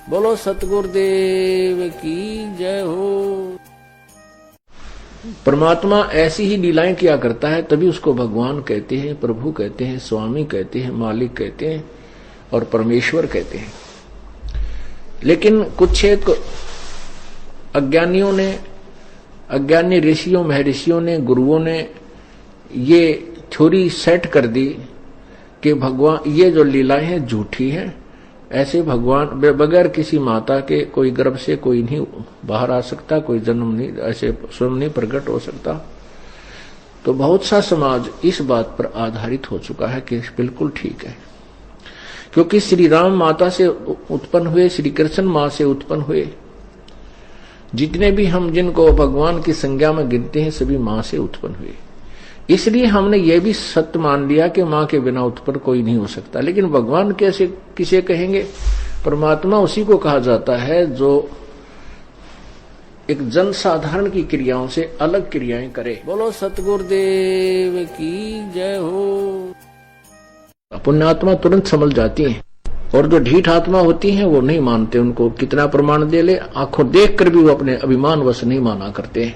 बोलो सतगुरुदेव की जय हो। परमात्मा ऐसी ही लीलाएं किया करता है, तभी उसको भगवान कहते हैं, प्रभु कहते हैं, स्वामी कहते हैं, मालिक कहते हैं और परमेश्वर कहते हैं। लेकिन कुछ एक अज्ञानियों ने, अज्ञानी ऋषियों महर्षियों ने, गुरुओं ने ये थ्योरी सेट कर दी कि भगवान ये जो लीलाएं हैं झूठी हैं। ऐसे भगवान बगैर किसी माता के कोई गर्भ से कोई नहीं बाहर आ सकता, कोई जन्म नहीं, ऐसे स्वयं नहीं प्रकट हो सकता। तो बहुत सा समाज इस बात पर आधारित हो चुका है कि बिल्कुल ठीक है, क्योंकि श्री राम माता से उत्पन्न हुए, श्री कृष्ण मां से उत्पन्न हुए। जितने भी हम जिनको भगवान की संज्ञा में गिनते हैं सभी मां से उत्पन्न हुए। इसलिए हमने ये भी सत्य मान लिया कि मां के बिना उत्पन्न कोई नहीं हो सकता। लेकिन भगवान कैसे किसे कहेंगे? परमात्मा उसी को कहा जाता है जो एक जन साधारण की क्रियाओं से अलग क्रियाएं करे। बोलो सतगुरुदेव की जय हो। पुण्यात्मा तुरंत समझ जाती हैं, और जो ढीठ आत्मा होती हैं वो नहीं मानते। उनको कितना प्रमाण दे ले, आंखों देख कर भी वो अपने अभिमान वश नहीं माना करते हैं,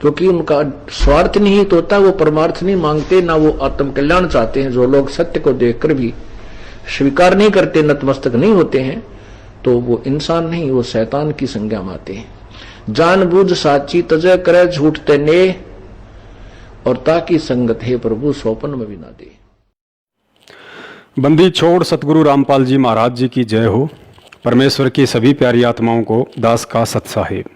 क्योंकि उनका स्वार्थ निहित होता, वो परमार्थ नहीं मांगते, ना वो आत्म कल्याण चाहते हैं। जो लोग सत्य को देखकर भी स्वीकार नहीं करते, नतमस्तक नहीं होते हैं, तो वो इंसान नहीं, वो शैतान की संज्ञा में आते हैं। जानबूझ साची तजय करे झूठ तेने, और ताकि संगत है प्रभु स्वपन में भी ना दे। बंदी छोड़ सतगुरु रामपाल जी महाराज जी की जय हो। परमेश्वर की सभी प्यारी आत्माओं को दास का सत्साहेब।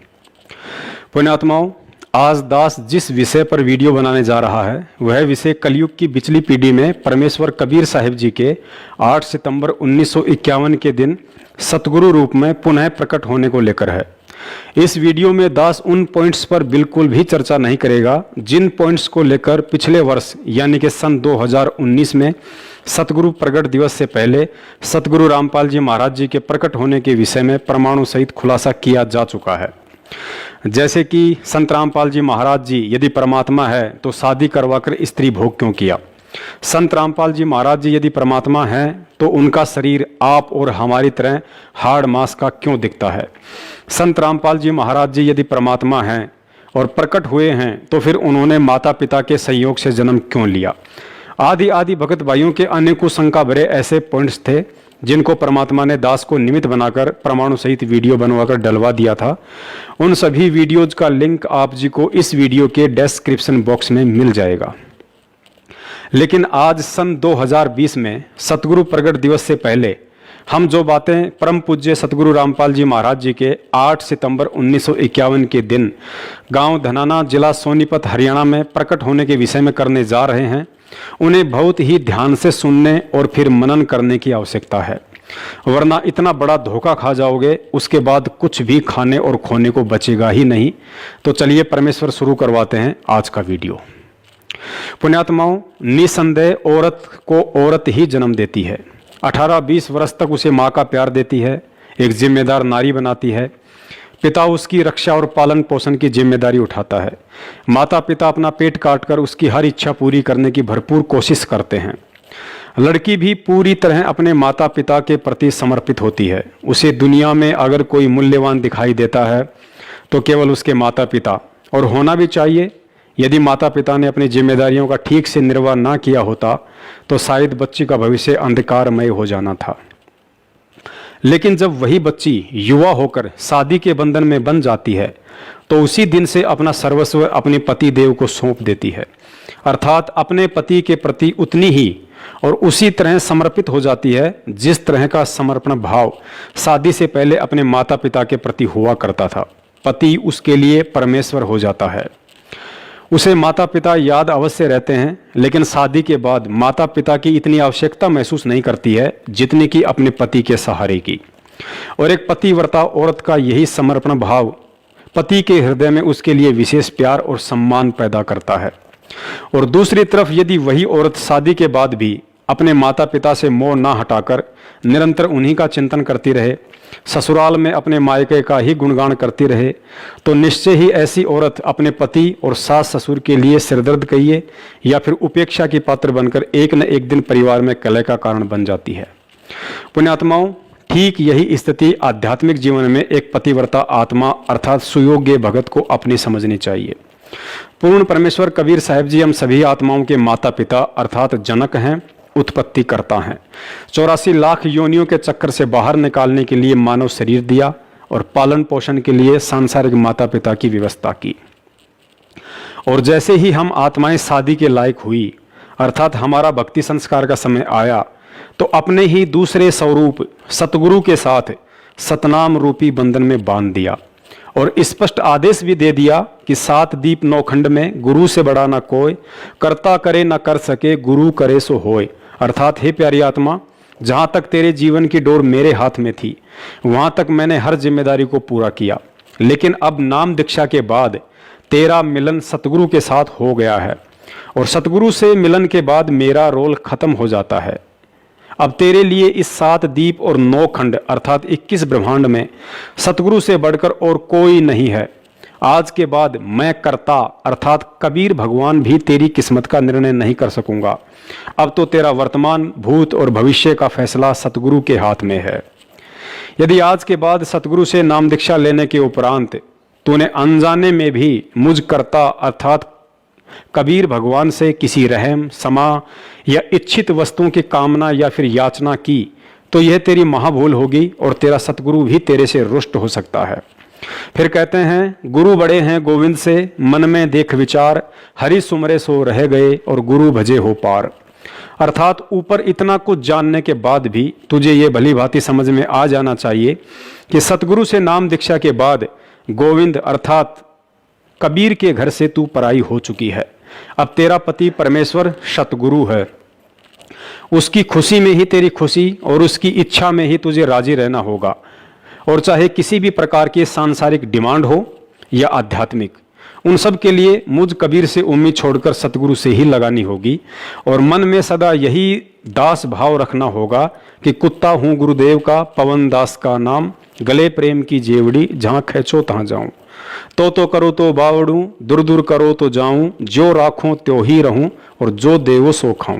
पुण्यात्माओं, आज दास जिस विषय पर वीडियो बनाने जा रहा है वह विषय कलयुग की पिछली पीढ़ी में परमेश्वर कबीर साहिब जी के 8 सितंबर 1951 के दिन सतगुरु रूप में पुनः प्रकट होने को लेकर है। इस वीडियो में दास उन पॉइंट्स पर बिल्कुल भी चर्चा नहीं करेगा जिन पॉइंट्स को लेकर पिछले वर्ष यानी कि सन 2019 में सतगुरु प्रकट दिवस से पहले सतगुरु रामपाल जी महाराज जी के प्रकट होने के विषय में प्रमाणों सहित खुलासा किया जा चुका है। जैसे कि संत रामपाल जी महाराज जी यदि परमात्मा है तो शादी करवाकर स्त्री भोग क्यों किया? संत रामपाल जी महाराज जी यदि परमात्मा हैं तो उनका शरीर आप और हमारी तरह हाड़ मांस का क्यों दिखता है? संत रामपाल जी महाराज जी यदि परमात्मा हैं और प्रकट हुए हैं तो फिर उन्होंने माता पिता के संयोग से जन्म क्यों लिया? आदि आदि भगत भाइयों के अनेकों शंका भरे ऐसे पॉइंट्स थे जिनको परमात्मा ने दास को निमित्त बनाकर प्रमाणों सहित वीडियो बनवाकर डलवा दिया था। उन सभी वीडियोज का लिंक आप जी को इस वीडियो के डिस्क्रिप्शन बॉक्स में मिल जाएगा। लेकिन आज सन 2020 में सतगुरु प्रकट दिवस से पहले हम जो बातें परम पूज्य सतगुरु रामपाल जी महाराज जी के 8 सितंबर 1951 के दिन गांव धनाना जिला सोनीपत हरियाणा में प्रकट होने के विषय में करने जा रहे हैं, उन्हें बहुत ही ध्यान से सुनने और फिर मनन करने की आवश्यकता है, वरना इतना बड़ा धोखा खा जाओगे उसके बाद कुछ भी खाने और खोने को बचेगा ही नहीं। तो चलिए परमेश्वर शुरू करवाते हैं आज का वीडियो। पुण्यात्माओं, निसंदेह औरत को औरत ही जन्म देती है। 18-20 वर्ष तक उसे माँ का प्यार देती है, एक जिम्मेदार नारी बनाती है। पिता उसकी रक्षा और पालन पोषण की जिम्मेदारी उठाता है। माता पिता अपना पेट काटकर उसकी हर इच्छा पूरी करने की भरपूर कोशिश करते हैं। लड़की भी पूरी तरह अपने माता पिता के प्रति समर्पित होती है। उसे दुनिया में अगर कोई मूल्यवान दिखाई देता है तो केवल उसके माता पिता, और होना भी चाहिए। यदि माता पिता ने अपनी जिम्मेदारियों का ठीक से निर्वाह ना किया होता तो शायद बच्ची का भविष्य अंधकारमय हो जाना था। लेकिन जब वही बच्ची युवा होकर शादी के बंधन में बंध जाती है तो उसी दिन से अपना सर्वस्व अपने पति देव को सौंप देती है, अर्थात अपने पति के प्रति उतनी ही और उसी तरह समर्पित हो जाती है जिस तरह का समर्पण भाव शादी से पहले अपने माता पिता के प्रति हुआ करता था। पति उसके लिए परमेश्वर हो जाता है। उसे माता पिता याद अवश्य रहते हैं, लेकिन शादी के बाद माता पिता की इतनी आवश्यकता महसूस नहीं करती है जितनी कि अपने पति के सहारे की। और एक पतिव्रता औरत का यही समर्पण भाव पति के हृदय में उसके लिए विशेष प्यार और सम्मान पैदा करता है। और दूसरी तरफ यदि वही औरत शादी के बाद भी अपने माता पिता से मोह ना हटाकर निरंतर उन्हीं का चिंतन करती रहे, ससुराल में अपने मायके का ही गुणगान करती रहे, तो निश्चय ही ऐसी औरत अपने पति और सास ससुर के लिए सिरदर्द कहिए या फिर उपेक्षा की पात्र बनकर एक न एक दिन परिवार में कलह का कारण बन जाती है। पुण्यात्माओं, ठीक यही स्थिति आध्यात्मिक जीवन में एक पतिव्रता आत्मा अर्थात सुयोग्य भगत को अपनी समझनी चाहिए। पूर्ण परमेश्वर कबीर साहिब जी हम सभी आत्माओं के माता पिता अर्थात जनक हैं, उत्पत्ति करता हैं। 84 लाख योनियों के चक्कर से बाहर निकालने के लिए मानव शरीर दिया और पालन पोषण के लिए सांसारिक माता पिता की व्यवस्था की। और जैसे ही हम आत्माएं शादी के लायक हुई अर्थात हमारा भक्ति संस्कार का समय आया तो अपने ही दूसरे स्वरूप सतगुरु के साथ सतनाम रूपी बंधन में बांध दिया और स्पष्ट आदेश भी दे दिया कि 7 दीप 9 खंड में गुरु से बड़ा ना कोई, कर्ता करे ना कर सके, गुरु करे सो होय। अर्थात हे प्यारी आत्मा, जहाँ तक तेरे जीवन की डोर मेरे हाथ में थी वहाँ तक मैंने हर जिम्मेदारी को पूरा किया, लेकिन अब नाम दीक्षा के बाद तेरा मिलन सतगुरु के साथ हो गया है और सतगुरु से मिलन के बाद मेरा रोल खत्म हो जाता है। अब तेरे लिए इस 7 दीप और 9 खंड अर्थात 21 ब्रह्मांड में सतगुरु से बढ़कर और कोई नहीं है। आज के बाद मैं कर्ता अर्थात कबीर भगवान भी तेरी किस्मत का निर्णय नहीं कर सकूंगा। अब तो तेरा वर्तमान, भूत और भविष्य का फैसला सतगुरु के हाथ में है। यदि आज के बाद सतगुरु से नाम दीक्षा लेने के उपरांत तूने अनजाने में भी मुझ कर्ता अर्थात कबीर भगवान से किसी रहम, समा या इच्छित वस्तुओं की कामना या फिर याचना की तो यह तेरी महाभूल होगी और तेरा सतगुरु भी तेरे से रुष्ट हो सकता है। फिर कहते हैं, गुरु बड़े हैं गोविंद से, मन में देख विचार, हरि सुमरे सो रह गए और गुरु भजे हो पार। अर्थात ऊपर इतना कुछ जानने के बाद भी तुझे ये भली भांति समझ में आ जाना चाहिए कि सतगुरु से नाम दीक्षा के बाद गोविंद अर्थात कबीर के घर से तू पराई हो चुकी है। अब तेरा पति परमेश्वर सतगुरु है, उसकी खुशी में ही तेरी खुशी और उसकी इच्छा में ही तुझे राजी रहना होगा। और चाहे किसी भी प्रकार की सांसारिक डिमांड हो या आध्यात्मिक, उन सब के लिए मुझ कबीर से उम्मीद छोड़कर सतगुरु से ही लगानी होगी और मन में सदा यही दास भाव रखना होगा कि कुत्ता हूँ गुरुदेव का, पवन दास का नाम, गले प्रेम की जेवड़ी, जहाँ खींचो तहाँ जाऊं, तो करो तो बावड़ूं, दूर दूर करो तो जाऊं, जो राखूं त्यों ही रहूं और जो देवो सो खाऊं।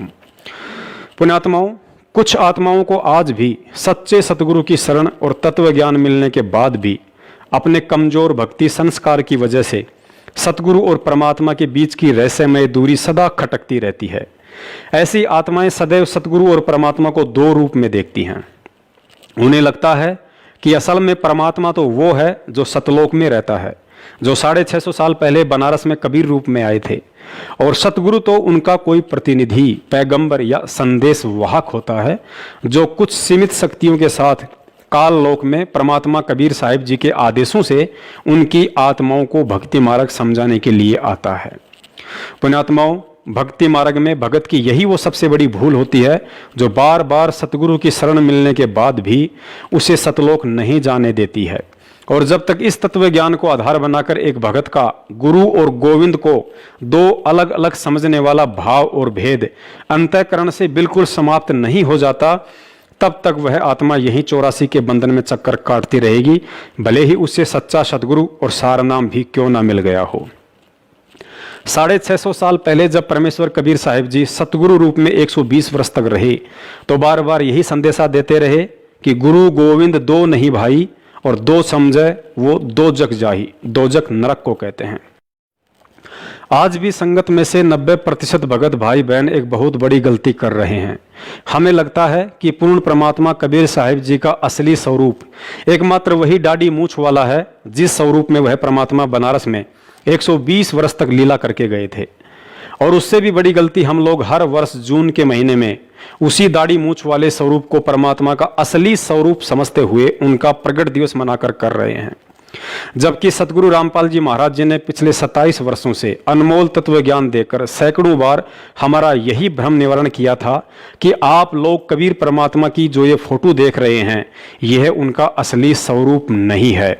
पुण्यात्माओं, कुछ आत्माओं को आज भी सच्चे सतगुरु की शरण और तत्व ज्ञान मिलने के बाद भी अपने कमजोर भक्ति संस्कार की वजह से सतगुरु और परमात्मा के बीच की रहस्यमय दूरी सदा खटकती रहती है। ऐसी आत्माएं सदैव सतगुरु और परमात्मा को 2 रूप में देखती हैं। उन्हें लगता है कि असल में परमात्मा तो वो है जो सतलोक में रहता है, जो 650 साल पहले बनारस में कबीर रूप में आए थे, और सतगुरु तो उनका कोई प्रतिनिधि, पैगंबर या संदेश वाहक होता है जो कुछ सीमित शक्तियों के साथ काल लोक में परमात्मा कबीर साहिब जी के आदेशों से उनकी आत्माओं को भक्ति मार्ग समझाने के लिए आता है। पुण्यात्माओं, भक्ति मार्ग में भगत की यही वो सबसे बड़ी भूल होती है जो बार बार सतगुरु की शरण मिलने के बाद भी उसे सतलोक नहीं जाने देती है। और जब तक इस तत्व ज्ञान को आधार बनाकर एक भगत का गुरु और गोविंद को 2 अलग अलग समझने वाला भाव और भेद अंतःकरण से बिल्कुल समाप्त नहीं हो जाता, तब तक वह आत्मा यही 84 के बंधन में चक्कर काटती रहेगी, भले ही उससे सच्चा सतगुरु और सारनाम भी क्यों ना मिल गया हो। 650 साल पहले जब परमेश्वर कबीर साहिब जी सतगुरु रूप में 120 वर्ष तक रहे तो बार बार यही संदेशा देते रहे कि गुरु गोविंद 2 नहीं भाई, और 2 समझे वो 2 जग जाही, 2 जग नरक को कहते हैं। आज भी संगत में से 90% भगत भाई बहन एक बहुत बड़ी गलती कर रहे हैं। हमें लगता है कि पूर्ण परमात्मा कबीर साहिब जी का असली स्वरूप एकमात्र वही दाढ़ी मूछ वाला है जिस स्वरूप में वह परमात्मा बनारस में 120 वर्ष तक लीला करके गए थे। और उससे भी बड़ी गलती हम लोग हर वर्ष जून के महीने में उसी दाढ़ी मूछ वाले स्वरूप को परमात्मा का असली स्वरूप समझते हुए उनका प्रगट दिवस मनाकर कर रहे हैं। जबकि सतगुरु रामपाल जी महाराज जी ने पिछले 27 वर्षों से अनमोल तत्व ज्ञान देकर सैकड़ों बार हमारा यही भ्रम निवारण किया था कि आप लोग कबीर परमात्मा की जो ये फोटो देख रहे हैं यह उनका असली स्वरूप नहीं है।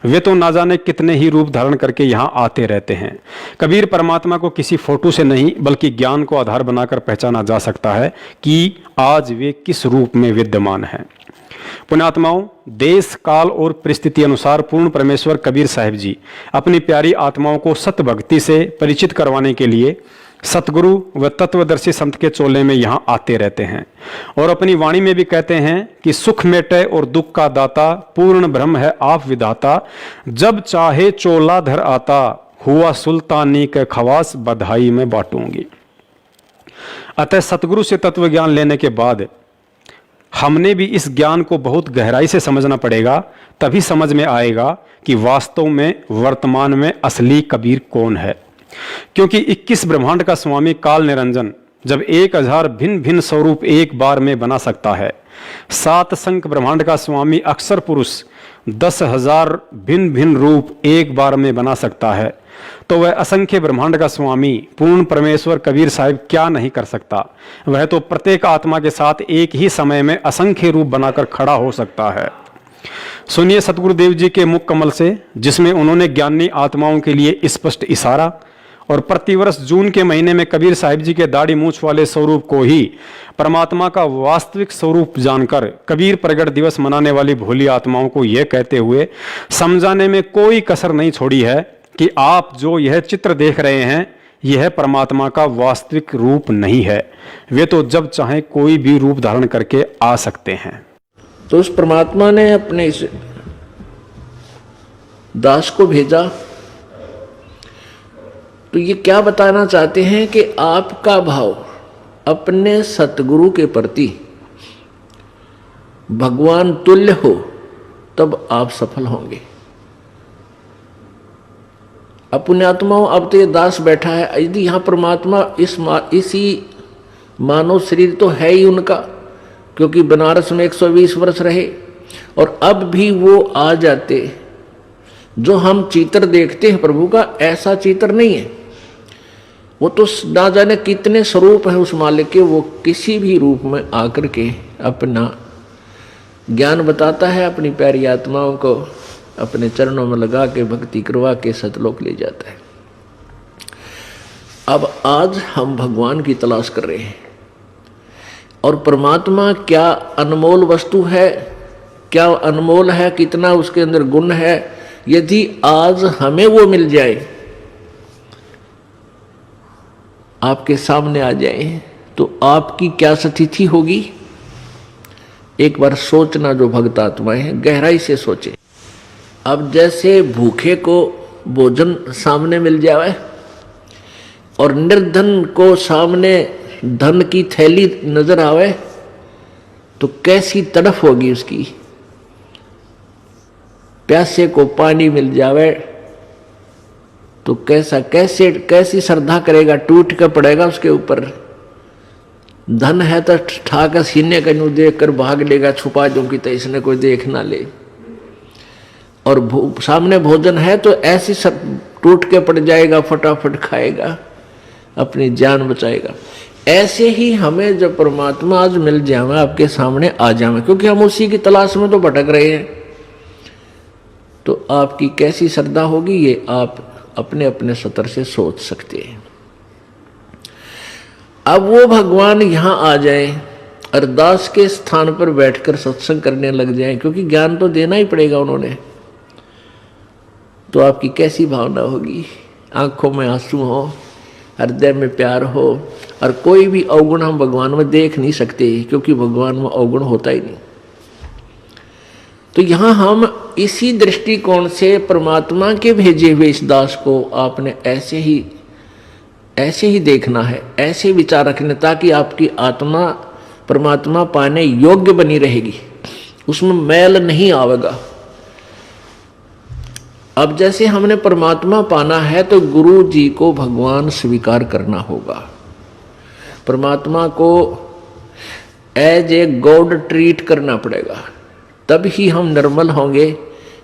वे तो ना जाने कितने ही रूप धारण करके यहाँ आते रहते हैं। कबीर परमात्मा को किसी फोटो से नहीं बल्कि ज्ञान को आधार बनाकर पहचाना जा सकता है कि आज वे किस रूप में विद्यमान हैं। पुण्यात्माओं, देश काल और परिस्थिति अनुसार पूर्ण परमेश्वर कबीर साहिब जी अपनी प्यारी आत्माओं को सत भक्ति से परिचित करवाने के लिए सतगुरु व तत्वदर्शी संत के चोले में यहाँ आते रहते हैं और अपनी वाणी में भी कहते हैं कि सुख मेटे और दुख का दाता, पूर्ण ब्रह्म है आप विधाता, जब चाहे चोला धर आता, हुआ सुल्तानी के खवास बधाई में बांटूंगी। अतः सतगुरु से तत्व ज्ञान लेने के बाद हमने भी इस ज्ञान को बहुत गहराई से समझना पड़ेगा, तभी समझ में आएगा कि वास्तव में वर्तमान में असली कबीर कौन है। क्योंकि 21 ब्रह्मांड का स्वामी काल निरंजन जब 1000 भिन्न भिन्न स्वरूप एक बार में बना सकता है, 7 संख्य ब्रह्मांड का स्वामी अक्षर पुरुष 10,000 भिन्न भिन्न रूप एक बार में बना सकता है, तो वह असंख्य ब्रह्मांड का स्वामी पूर्ण परमेश्वर कबीर साहिब क्या नहीं कर सकता। वह तो प्रत्येक आत्मा के साथ एक ही समय में असंख्य रूप बनाकर खड़ा हो सकता है। सुनिए सतगुरुदेव जी के मुख कमल से, जिसमें उन्होंने ज्ञानी आत्माओं के लिए स्पष्ट इशारा और प्रतिवर्ष जून के महीने में कबीर साहिब जी के दाढ़ी मूंछ वाले स्वरूप को ही परमात्मा का वास्तविक स्वरूप जानकर कबीर प्रगट दिवस मनाने वाली भोली आत्माओं को यह कहते हुए समझाने में कोई कसर नहीं छोड़ी है कि आप जो यह चित्र देख रहे हैं, यह परमात्मा का वास्तविक रूप नहीं है। वे तो जब चाहे कोई भी रूप धारण करके आ सकते हैं। तो उस परमात्मा ने अपने इस दास को भेजा, तो ये क्या बताना चाहते हैं कि आपका भाव अपने सतगुरु के प्रति भगवान तुल्य हो, तब आप सफल होंगे। अब पुण्यात्माओं, अब तो ये दास बैठा है, यदि यहाँ परमात्मा इसी मानव शरीर तो है ही उनका, क्योंकि बनारस में 120 वर्ष रहे, और अब भी वो आ जाते। जो हम चित्र देखते हैं प्रभु का, ऐसा चित्र नहीं है। वो तो ना जाने कितने स्वरूप है उस मालिक के, वो किसी भी रूप में आकर के अपना ज्ञान बताता है, अपनी प्यारी आत्माओं को अपने चरणों में लगा के भक्ति करवा के सतलोक ले जाता है। अब आज हम भगवान की तलाश कर रहे हैं, और परमात्मा क्या अनमोल वस्तु है, क्या अनमोल है, कितना उसके अंदर गुण है। यदि आज हमें वो मिल जाए, आपके सामने आ जाए, तो आपकी क्या स्थिति होगी। एक बार सोचना, जो भक्त आत्माएं हैं गहराई से सोचे। अब जैसे भूखे को भोजन सामने मिल जाए और निर्धन को सामने धन की थैली नजर आवे, तो कैसी तड़फ होगी उसकी। प्यासे को पानी मिल जावे तो कैसी श्रद्धा करेगा, टूट कर पड़ेगा उसके ऊपर। धन है तो ठाकर सीने का न्यू देख कर भाग लेगा, छुपा दूंगी तो इसने कोई देख ना ले। और सामने भोजन है तो ऐसी सब टूट के पड़ जाएगा, फटाफट खाएगा, अपनी जान बचाएगा। ऐसे ही हमें जब परमात्मा आज मिल जाए, आपके सामने आ जाए, क्योंकि हम उसी की तलाश में तो भटक रहे हैं, तो आपकी कैसी श्रद्धा होगी, ये आप अपने अपने सतर से सोच सकते हैं। अब वो भगवान यहां आ जाए, अरदास के स्थान पर बैठकर सत्संग करने लग जाए, क्योंकि ज्ञान तो देना ही पड़ेगा उन्होंने, तो आपकी कैसी भावना होगी। आंखों में आंसू हो, हृदय में प्यार हो, और कोई भी अवगुण हम भगवान में देख नहीं सकते, क्योंकि भगवान में अवगुण होता ही नहीं। तो यहां हम इसी दृष्टिकोण से परमात्मा के भेजे हुए इस दास को आपने ऐसे ही देखना है, ऐसे विचार रखने, ताकि आपकी आत्मा परमात्मा पाने योग्य बनी रहेगी, उसमें मैल नहीं आवेगा। अब जैसे हमने परमात्मा पाना है, तो गुरु जी को भगवान स्वीकार करना होगा। परमात्मा को एज ए गॉड ट्रीट करना पड़ेगा, तब ही हम निर्मल होंगे,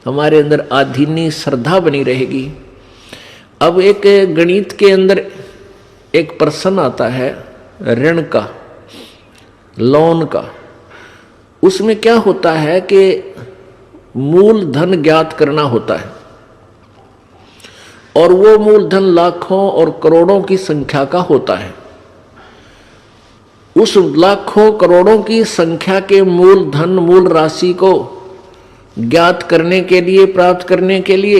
हमारे अंदर आधीनी श्रद्धा बनी रहेगी। अब एक गणित के अंदर एक प्रश्न आता है ऋण का, लोन का। उसमें क्या होता है कि मूल धन ज्ञात करना होता है, और वो मूलधन लाखों और करोड़ों की संख्या का होता है। उस लाखों करोड़ों की संख्या के मूल राशि को ज्ञात करने के लिए, प्राप्त करने के लिए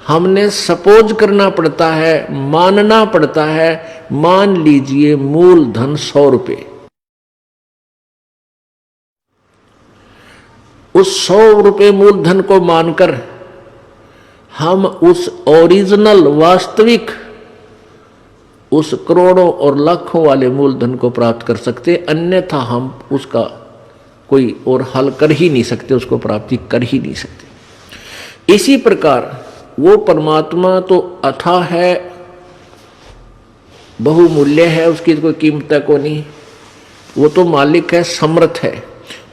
हमने सपोज करना पड़ता है, मानना पड़ता है। मान लीजिए मूलधन 100 रुपये, उस 100 रुपये मूलधन को मानकर हम उस ओरिजिनल वास्तविक उस करोड़ों और लाखों वाले मूलधन को प्राप्त कर सकते, अन्यथा हम उसका कोई और हल कर ही नहीं सकते, उसको प्राप्ति कर ही नहीं सकते। इसी प्रकार वो परमात्मा तो अथाह है, बहुमूल्य है, उसकी कोई कीमत को नहीं, वो तो मालिक है, समर्थ है।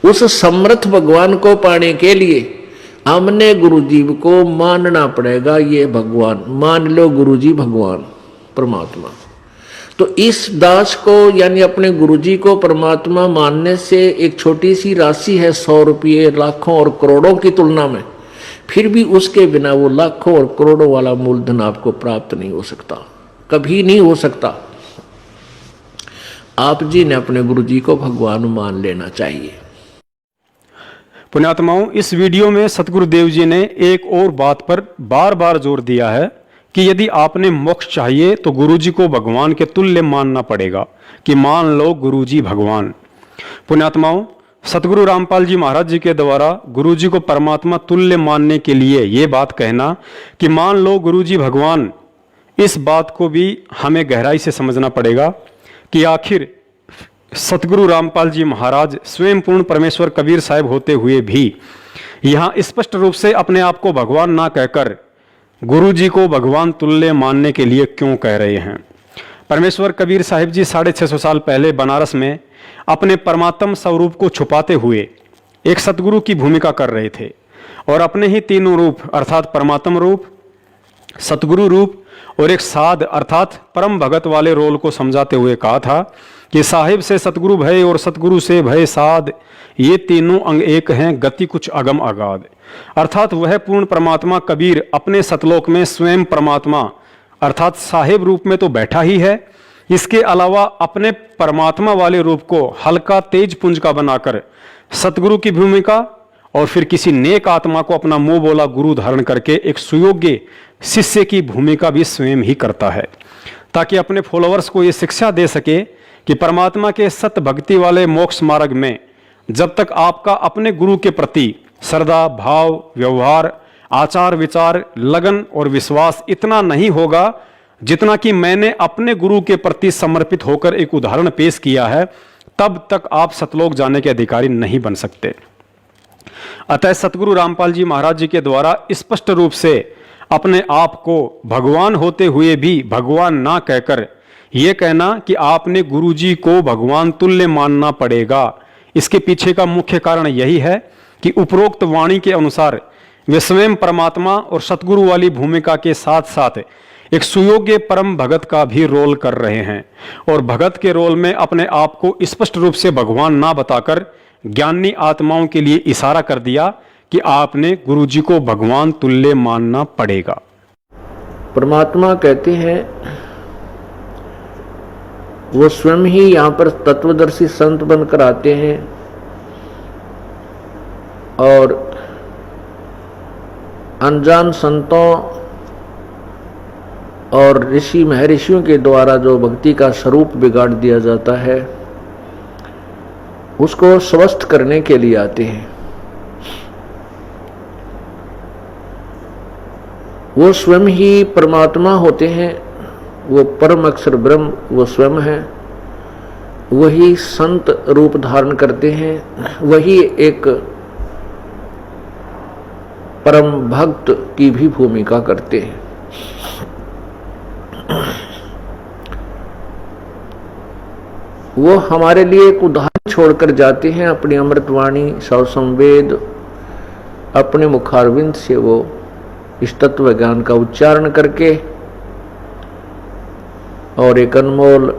उस समर्थ भगवान को पाने के लिए हमने गुरुजी को मानना पड़ेगा। ये भगवान मान लो, गुरुजी भगवान परमात्मा। तो इस दास को यानी अपने गुरुजी को परमात्मा मानने से एक छोटी सी राशि है 100 रुपये लाखों और करोड़ों की तुलना में, फिर भी उसके बिना वो लाखों और करोड़ों वाला मूलधन आपको प्राप्त नहीं हो सकता, कभी नहीं हो सकता। आप जी ने अपने गुरुजी को भगवान मान लेना चाहिए। पुण्यात्माओं, इस वीडियो में सतगुरुदेव जी ने एक और बात पर बार बार जोर दिया है कि यदि आपने मोक्ष चाहिए तो गुरुजी को भगवान के तुल्य मानना पड़ेगा, कि मान लो गुरुजी भगवान। पुण्यात्माओं, सतगुरु रामपाल जी महाराज जी के द्वारा गुरुजी को परमात्मा तुल्य मानने के लिए ये बात कहना कि मान लो गुरुजी भगवान, इस बात को भी हमें गहराई से समझना पड़ेगा कि आखिर सतगुरु रामपाल जी महाराज स्वयं पूर्ण परमेश्वर कबीर साहब होते हुए भी यहाँ स्पष्ट रूप से अपने आप को भगवान ना कहकर गुरु जी को भगवान तुल्य मानने के लिए क्यों कह रहे हैं। परमेश्वर कबीर साहिब जी 650 साल पहले बनारस में अपने परमात्म स्वरूप को छुपाते हुए एक सतगुरु की भूमिका कर रहे थे और अपने ही तीनों रूप अर्थात परमात्म रूप, सतगुरु रूप और एक साध अर्थात परम भगत वाले रोल को समझाते हुए कहा था कि साहिब से सतगुरु भय और सतगुरु से भय साध, ये तीनों अंग एक हैं, गति कुछ अगम अगाध। अर्थात वह पूर्ण परमात्मा कबीर अपने सतलोक में स्वयं परमात्मा अर्थात साहिब रूप में तो बैठा ही है, इसके अलावा अपने परमात्मा वाले रूप को हल्का तेज पुंज का बनाकर सतगुरु की भूमिका और फिर किसी नेक आत्मा को अपना मुंह बोला गुरु धारण करके एक सुयोग्य शिष्य की भूमिका भी स्वयं ही करता है, ताकि अपने फॉलोअर्स को ये शिक्षा दे सके कि परमात्मा के सत भक्ति वाले मोक्ष मार्ग में जब तक आपका अपने गुरु के प्रति श्रद्धा, भाव, व्यवहार, आचार विचार, लगन और विश्वास इतना नहीं होगा जितना कि मैंने अपने गुरु के प्रति समर्पित होकर एक उदाहरण पेश किया है, तब तक आप सतलोक जाने के अधिकारी नहीं बन सकते। अतः सतगुरु रामपाल जी महाराज जी के द्वारा स्पष्ट रूप से अपने आप को भगवान होते हुए भी भगवान ना कहकर यह कहना कि आपने गुरु जी को भगवान तुल्य मानना पड़ेगा, इसके पीछे का मुख्य कारण यही है कि उपरोक्त वाणी के अनुसार वे स्वयं परमात्मा और सतगुरु वाली भूमिका के साथ साथ एक सुयोग्य परम भगत का भी रोल कर रहे हैं और भगत के रोल में अपने आप को स्पष्ट रूप से भगवान ना बताकर ज्ञानी आत्माओं के लिए इशारा कर दिया कि आपने गुरु जी को भगवान तुल्य मानना पड़ेगा। परमात्मा कहते हैं वो स्वयं ही यहाँ पर तत्वदर्शी संत बनकर आते हैं और अनजान संतों और ऋषि महर्षियों के द्वारा जो भक्ति का स्वरूप बिगाड़ दिया जाता है उसको स्वस्थ करने के लिए आते हैं। वो स्वयं ही परमात्मा होते हैं, वो परम अक्षर ब्रह्म वो स्वयं है, वही संत रूप धारण करते हैं, वही एक परम भक्त की भी भूमिका करते हैं। वो हमारे लिए एक उदाहरण छोड़कर जाते हैं, अपनी अमृतवाणी सौ संवेद अपने मुखारविंद से वो इस तत्व ज्ञान का उच्चारण करके और एक अनमोल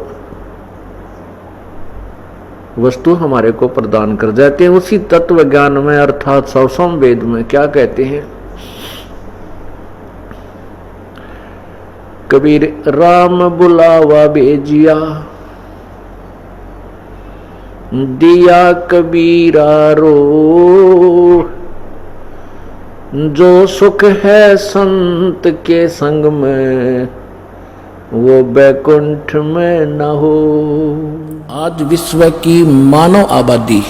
वस्तु हमारे को प्रदान कर जाते हैं। उसी तत्व ज्ञान में अर्थात सौ संवेद में क्या कहते हैं, कबीर राम बुलावा भेजिया दिया कबीरा रो, जो सुख है संत के संग में वो बैकुंठ में न हो। आज विश्व की मानव आबादी,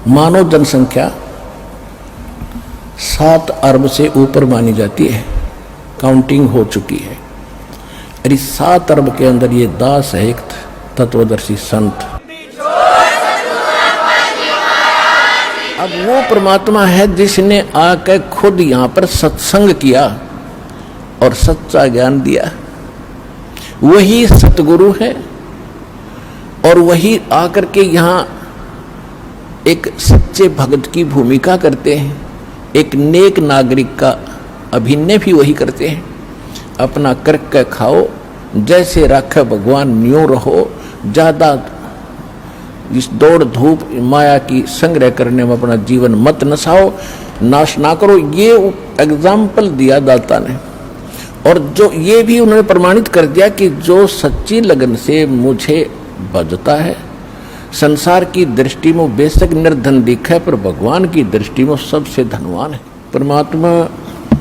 मानव जनसंख्या 7 अरब से ऊपर मानी जाती है, काउंटिंग हो चुकी है। और इस 7 अरब के अंदर ये दास है एक तत्वदर्शी संत। अब वो परमात्मा है जिसने आकर खुद यहाँ पर सत्संग किया और सच्चा ज्ञान दिया। वही सतगुरु है और वही आकर के यहाँ एक सच्चे भक्त की भूमिका करते हैं, एक नेक नागरिक का अभिनय भी वही करते हैं। अपना करके खाओ, जैसे रखे भगवान न्यू रहो, ज्यादा इस दौड़ धूप माया की संग्रह करने में अपना जीवन मत नसाओ, नाश ना करो। ये एग्जाम्पल दिया दाता ने, और जो ये भी उन्होंने प्रमाणित कर दिया कि जो सच्ची लगन से मुझे भजता है, संसार की दृष्टि में बेशक निर्धन दिखा है, पर भगवान की दृष्टि में सबसे धनवान है। परमात्मा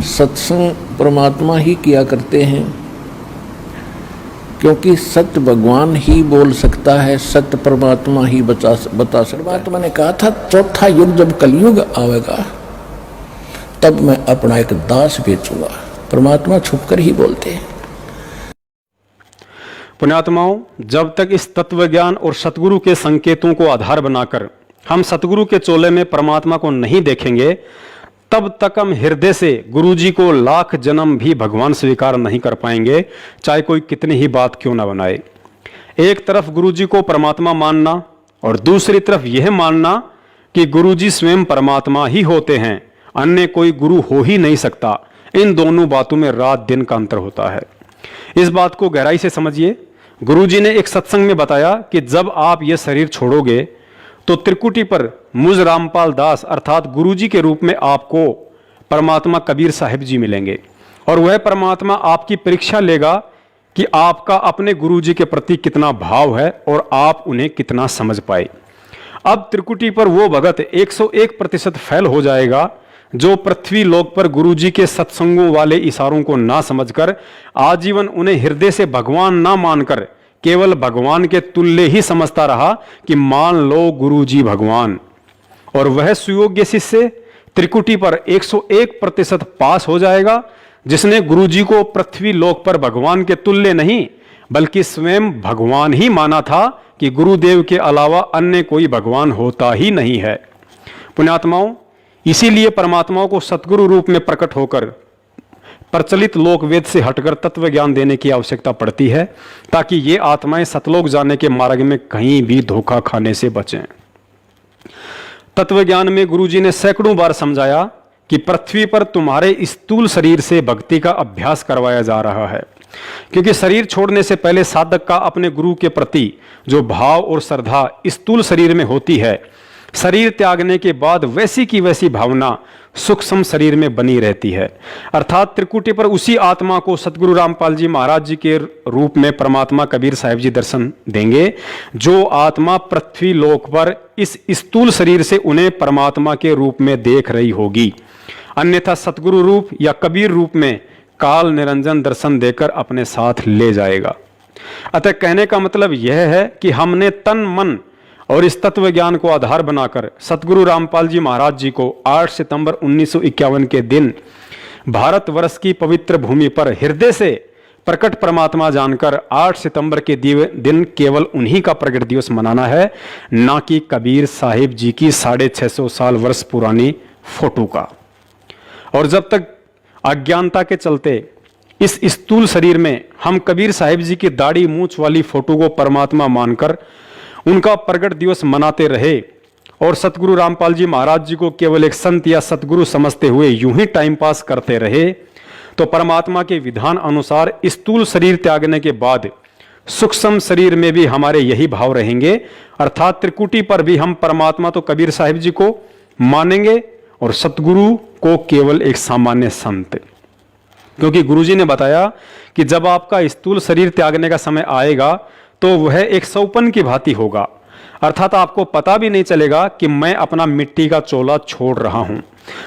सत्संग परमात्मा ही किया करते हैं, क्योंकि सत्य भगवान ही बोल सकता है, सत्य परमात्मा ही बता सकता। परमात्मा ने कहा था चौथा युग जब कलयुग आवेगा तब मैं अपना एक दास बेचूंगा। परमात्मा छुपकर ही बोलते हैं। पुण्यात्माओं, जब तक इस तत्व ज्ञान और सतगुरु के संकेतों को आधार बनाकर हम सतगुरु के चोले में परमात्मा को नहीं देखेंगे, तब तक हम हृदय से गुरुजी को लाख जन्म भी भगवान स्वीकार नहीं कर पाएंगे, चाहे कोई कितनी ही बात क्यों ना बनाए। एक तरफ गुरुजी को परमात्मा मानना और दूसरी तरफ यह मानना कि गुरुजी स्वयं परमात्मा ही होते हैं, अन्य कोई गुरु हो ही नहीं सकता, इन दोनों बातों में रात दिन का अंतर होता है। इस बात को गहराई से समझिए। गुरुजी ने एक सत्संग में बताया कि जब आप ये शरीर छोड़ोगे तो त्रिकुटी पर मुझ रामपाल दास अर्थात गुरुजी के रूप में आपको परमात्मा कबीर साहिब जी मिलेंगे, और वह परमात्मा आपकी परीक्षा लेगा कि आपका अपने गुरुजी के प्रति कितना भाव है और आप उन्हें कितना समझ पाए। अब त्रिकुटी पर वो भगत 101% फेल हो जाएगा जो पृथ्वी लोक पर गुरुजी के सत्संगों वाले इशारों को ना समझकर आजीवन उन्हें हृदय से भगवान ना मानकर केवल भगवान के तुल्य ही समझता रहा कि मान लो गुरुजी भगवान। और वह सुयोग्य शिष्य त्रिकुटी पर 101% पास हो जाएगा जिसने गुरुजी को पृथ्वी लोक पर भगवान के तुल्य नहीं बल्कि स्वयं भगवान ही माना था कि गुरुदेव के अलावा अन्य कोई भगवान होता ही नहीं है। पुण्यात्माओं, इसीलिए परमात्माओं को सतगुरु रूप में प्रकट होकर प्रचलित लोक वेद से हटकर तत्व ज्ञान देने की आवश्यकता पड़ती है, ताकि ये आत्माएं सतलोक जाने के मार्ग में कहीं भी धोखा खाने से बचें। तत्व ज्ञान में गुरुजी ने सैकड़ों बार समझाया कि पृथ्वी पर तुम्हारे स्थूल शरीर से भक्ति का अभ्यास करवाया जा रहा है, क्योंकि शरीर छोड़ने से पहले साधक का अपने गुरु के प्रति जो भाव और श्रद्धा स्थूल शरीर में होती है, शरीर त्यागने के बाद वैसी की वैसी भावना सूक्ष्म शरीर में बनी रहती है। अर्थात त्रिकुटी पर उसी आत्मा को सतगुरु रामपाल जी महाराज जी के रूप में परमात्मा कबीर साहिब जी दर्शन देंगे, जो आत्मा पृथ्वी लोक पर इस स्थूल शरीर से उन्हें परमात्मा के रूप में देख रही होगी। अन्यथा सतगुरु रूप या कबीर रूप में काल निरंजन दर्शन देकर अपने साथ ले जाएगा। अतः कहने का मतलब यह है कि हमने तन मन और इस तत्व ज्ञान को आधार बनाकर सतगुरु रामपाल जी महाराज जी को 8 सितंबर 1951 के दिन भारतवर्ष की पवित्र भूमि पर हृदय से प्रकट परमात्मा जानकर 8 सितंबर के दिन केवल उन्हीं का प्रकट दिवस मनाना है, ना कि कबीर साहिब जी की 650 साल वर्ष पुरानी फोटो का। और जब तक अज्ञानता के चलते इस स्थूल शरीर में हम कबीर साहिब जी की दाढ़ी मूंछ वाली फोटो को परमात्मा मानकर उनका प्रगट दिवस मनाते रहे और सतगुरु रामपाल जी महाराज जी को केवल एक संत या सतगुरु समझते हुए यूं ही टाइम पास करते रहे, तो परमात्मा के विधान अनुसार स्थूल शरीर त्यागने के बाद सूक्ष्म शरीर में भी हमारे यही भाव रहेंगे। अर्थात त्रिकुटी पर भी हम परमात्मा तो कबीर साहिब जी को मानेंगे और सतगुरु को केवल एक सामान्य संत, क्योंकि गुरुजी ने बताया कि जब आपका स्थूल शरीर त्यागने का समय आएगा तो वह एक सौपन की भांति होगा। अर्थात आपको पता भी नहीं चलेगा कि मैं अपना मिट्टी का चोला छोड़ रहा हूं।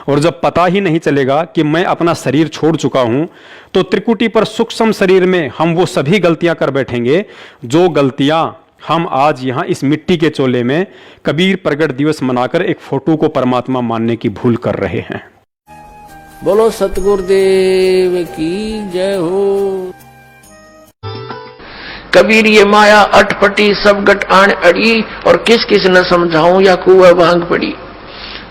और जब पता ही नहीं चलेगा कि मैं अपना शरीर छोड़ चुका हूं, तो त्रिकुटी पर सूक्ष्म शरीर में हम वो सभी गलतियां कर बैठेंगे जो गलतियां हम आज यहां इस मिट्टी के चोले में कबीर प्रगट दिवस मनाकर एक फोटो को परमात्मा मानने की भूल कर रहे हैं। बोलो सतगुरुदेव की जय हो। कबीर ये माया अटपटी सब गट आण अड़ी, और किस किस न समझाऊं या कुआ भांग पड़ी।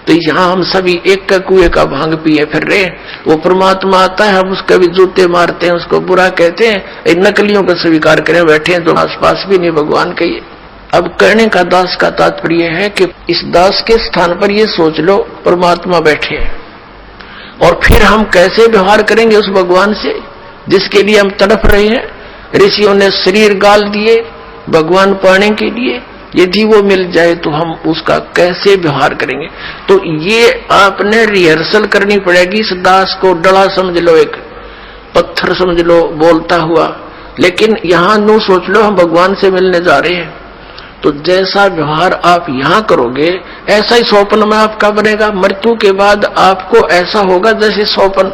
तो यहाँ हम सभी एक का कुएं का भांग पिए फिर रहे। वो परमात्मा आता है, हम उसके भी जूते मारते हैं, उसको बुरा कहते हैं, इन नकलियों को स्वीकार करें बैठे हैं जो आसपास भी नहीं भगवान के। ये अब कहने का दास का तात्पर्य है कि इस दास के स्थान पर ये सोच लो परमात्मा बैठे हैं, और फिर हम कैसे व्यवहार करेंगे उस भगवान से जिसके लिए हम तड़प रहे हैं। ऋषियों ने शरीर गाल दिए भगवान पाने के लिए, यदि वो मिल जाए तो हम उसका कैसे व्यवहार करेंगे। तो ये आपने रिहर्सल करनी पड़ेगी। इस दास को डला समझ लो, एक पत्थर समझ लो बोलता हुआ, लेकिन यहां नो सोच लो हम भगवान से मिलने जा रहे हैं। तो जैसा व्यवहार आप यहां करोगे ऐसा ही स्वप्न में आपका बनेगा। मृत्यु के बाद आपको ऐसा होगा जैसे स्वप्न,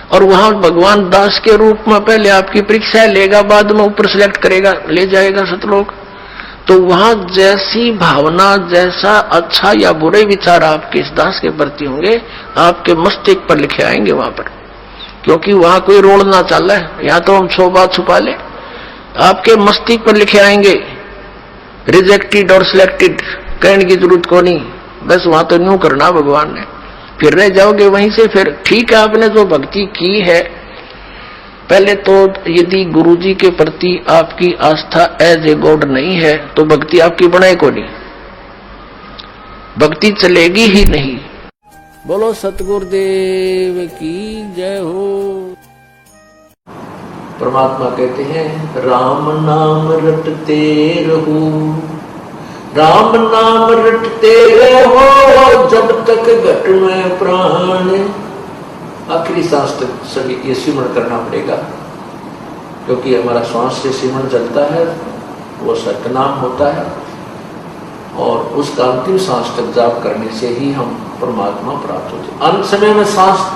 और वहां भगवान दास के रूप में पहले आपकी परीक्षा लेगा, बाद में ऊपर सिलेक्ट करेगा, ले जाएगा सतलोक। तो वहां जैसी भावना, जैसा अच्छा या बुरे विचार आपके इस दास के प्रति होंगे, आपके मस्तिष्क पर लिखे आएंगे वहां पर, क्योंकि वहां कोई रोल ना चल रहा है। या तो हम छो बात छुपा ले, आपके मस्तिष्क पर लिखे आएंगे रिजेक्टेड और सिलेक्टेड, कहने की जरूरत को नहीं, बस वहां तो न्यू करना भगवान ने, फिर रह जाओगे वहीं से। फिर ठीक है, आपने जो भक्ति की है, पहले तो यदि गुरुजी के प्रति आपकी आस्था एज ए गॉड नहीं है तो भक्ति आपकी बनाए को नहीं, भक्ति चलेगी ही नहीं। बोलो सतगुरुदेव की जय हो। परमात्मा कहते हैं राम नाम रटते रहो, राम नाम रटते रहो जब तक घट में प्राण। आखिरी सांस तक सभी ये सिमरण करना पड़ेगा, क्योंकि हमारा श्वास से सिमरण चलता है, वो सतनाम होता है, और उसका अंतिम सांस तक जाप करने से ही हम परमात्मा प्राप्त होते हैं। अंत समय में सांस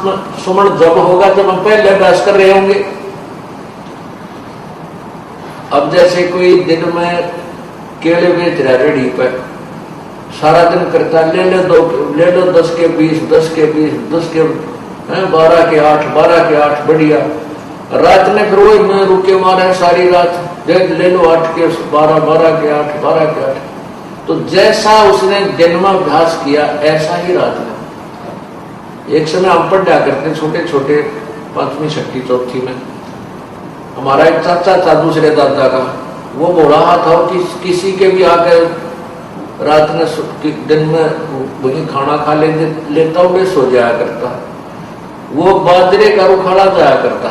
सुमरण जब होगा जब हम पहले अभ्यास कर रहे होंगे। अब जैसे कोई दिन में केले बेच रहा रेडी पर, सारा दिन करता ले लो 10 के 20, 10 के 20, 10 के 12 के 8, 12 के 8, बढ़िया। रात ने फिर वही में रुके मारे सारी रात, ले लो 8 के 12, 12 के 8, 12 के 8। तो जैसा उसने दिन में अभ्यास किया ऐसा ही रात में। एक समय हम पढ़ा करते छोटे छोटे 5वीं 6वीं 4थी में, हमारा एक चाचा था दूसरे दादा का, वो बोल रहा था कि किसी के भी आकर रात में दिन में वही खाना खा लेता हुए सो जाया करता। वो बाजरे का रुखाला जाया करता,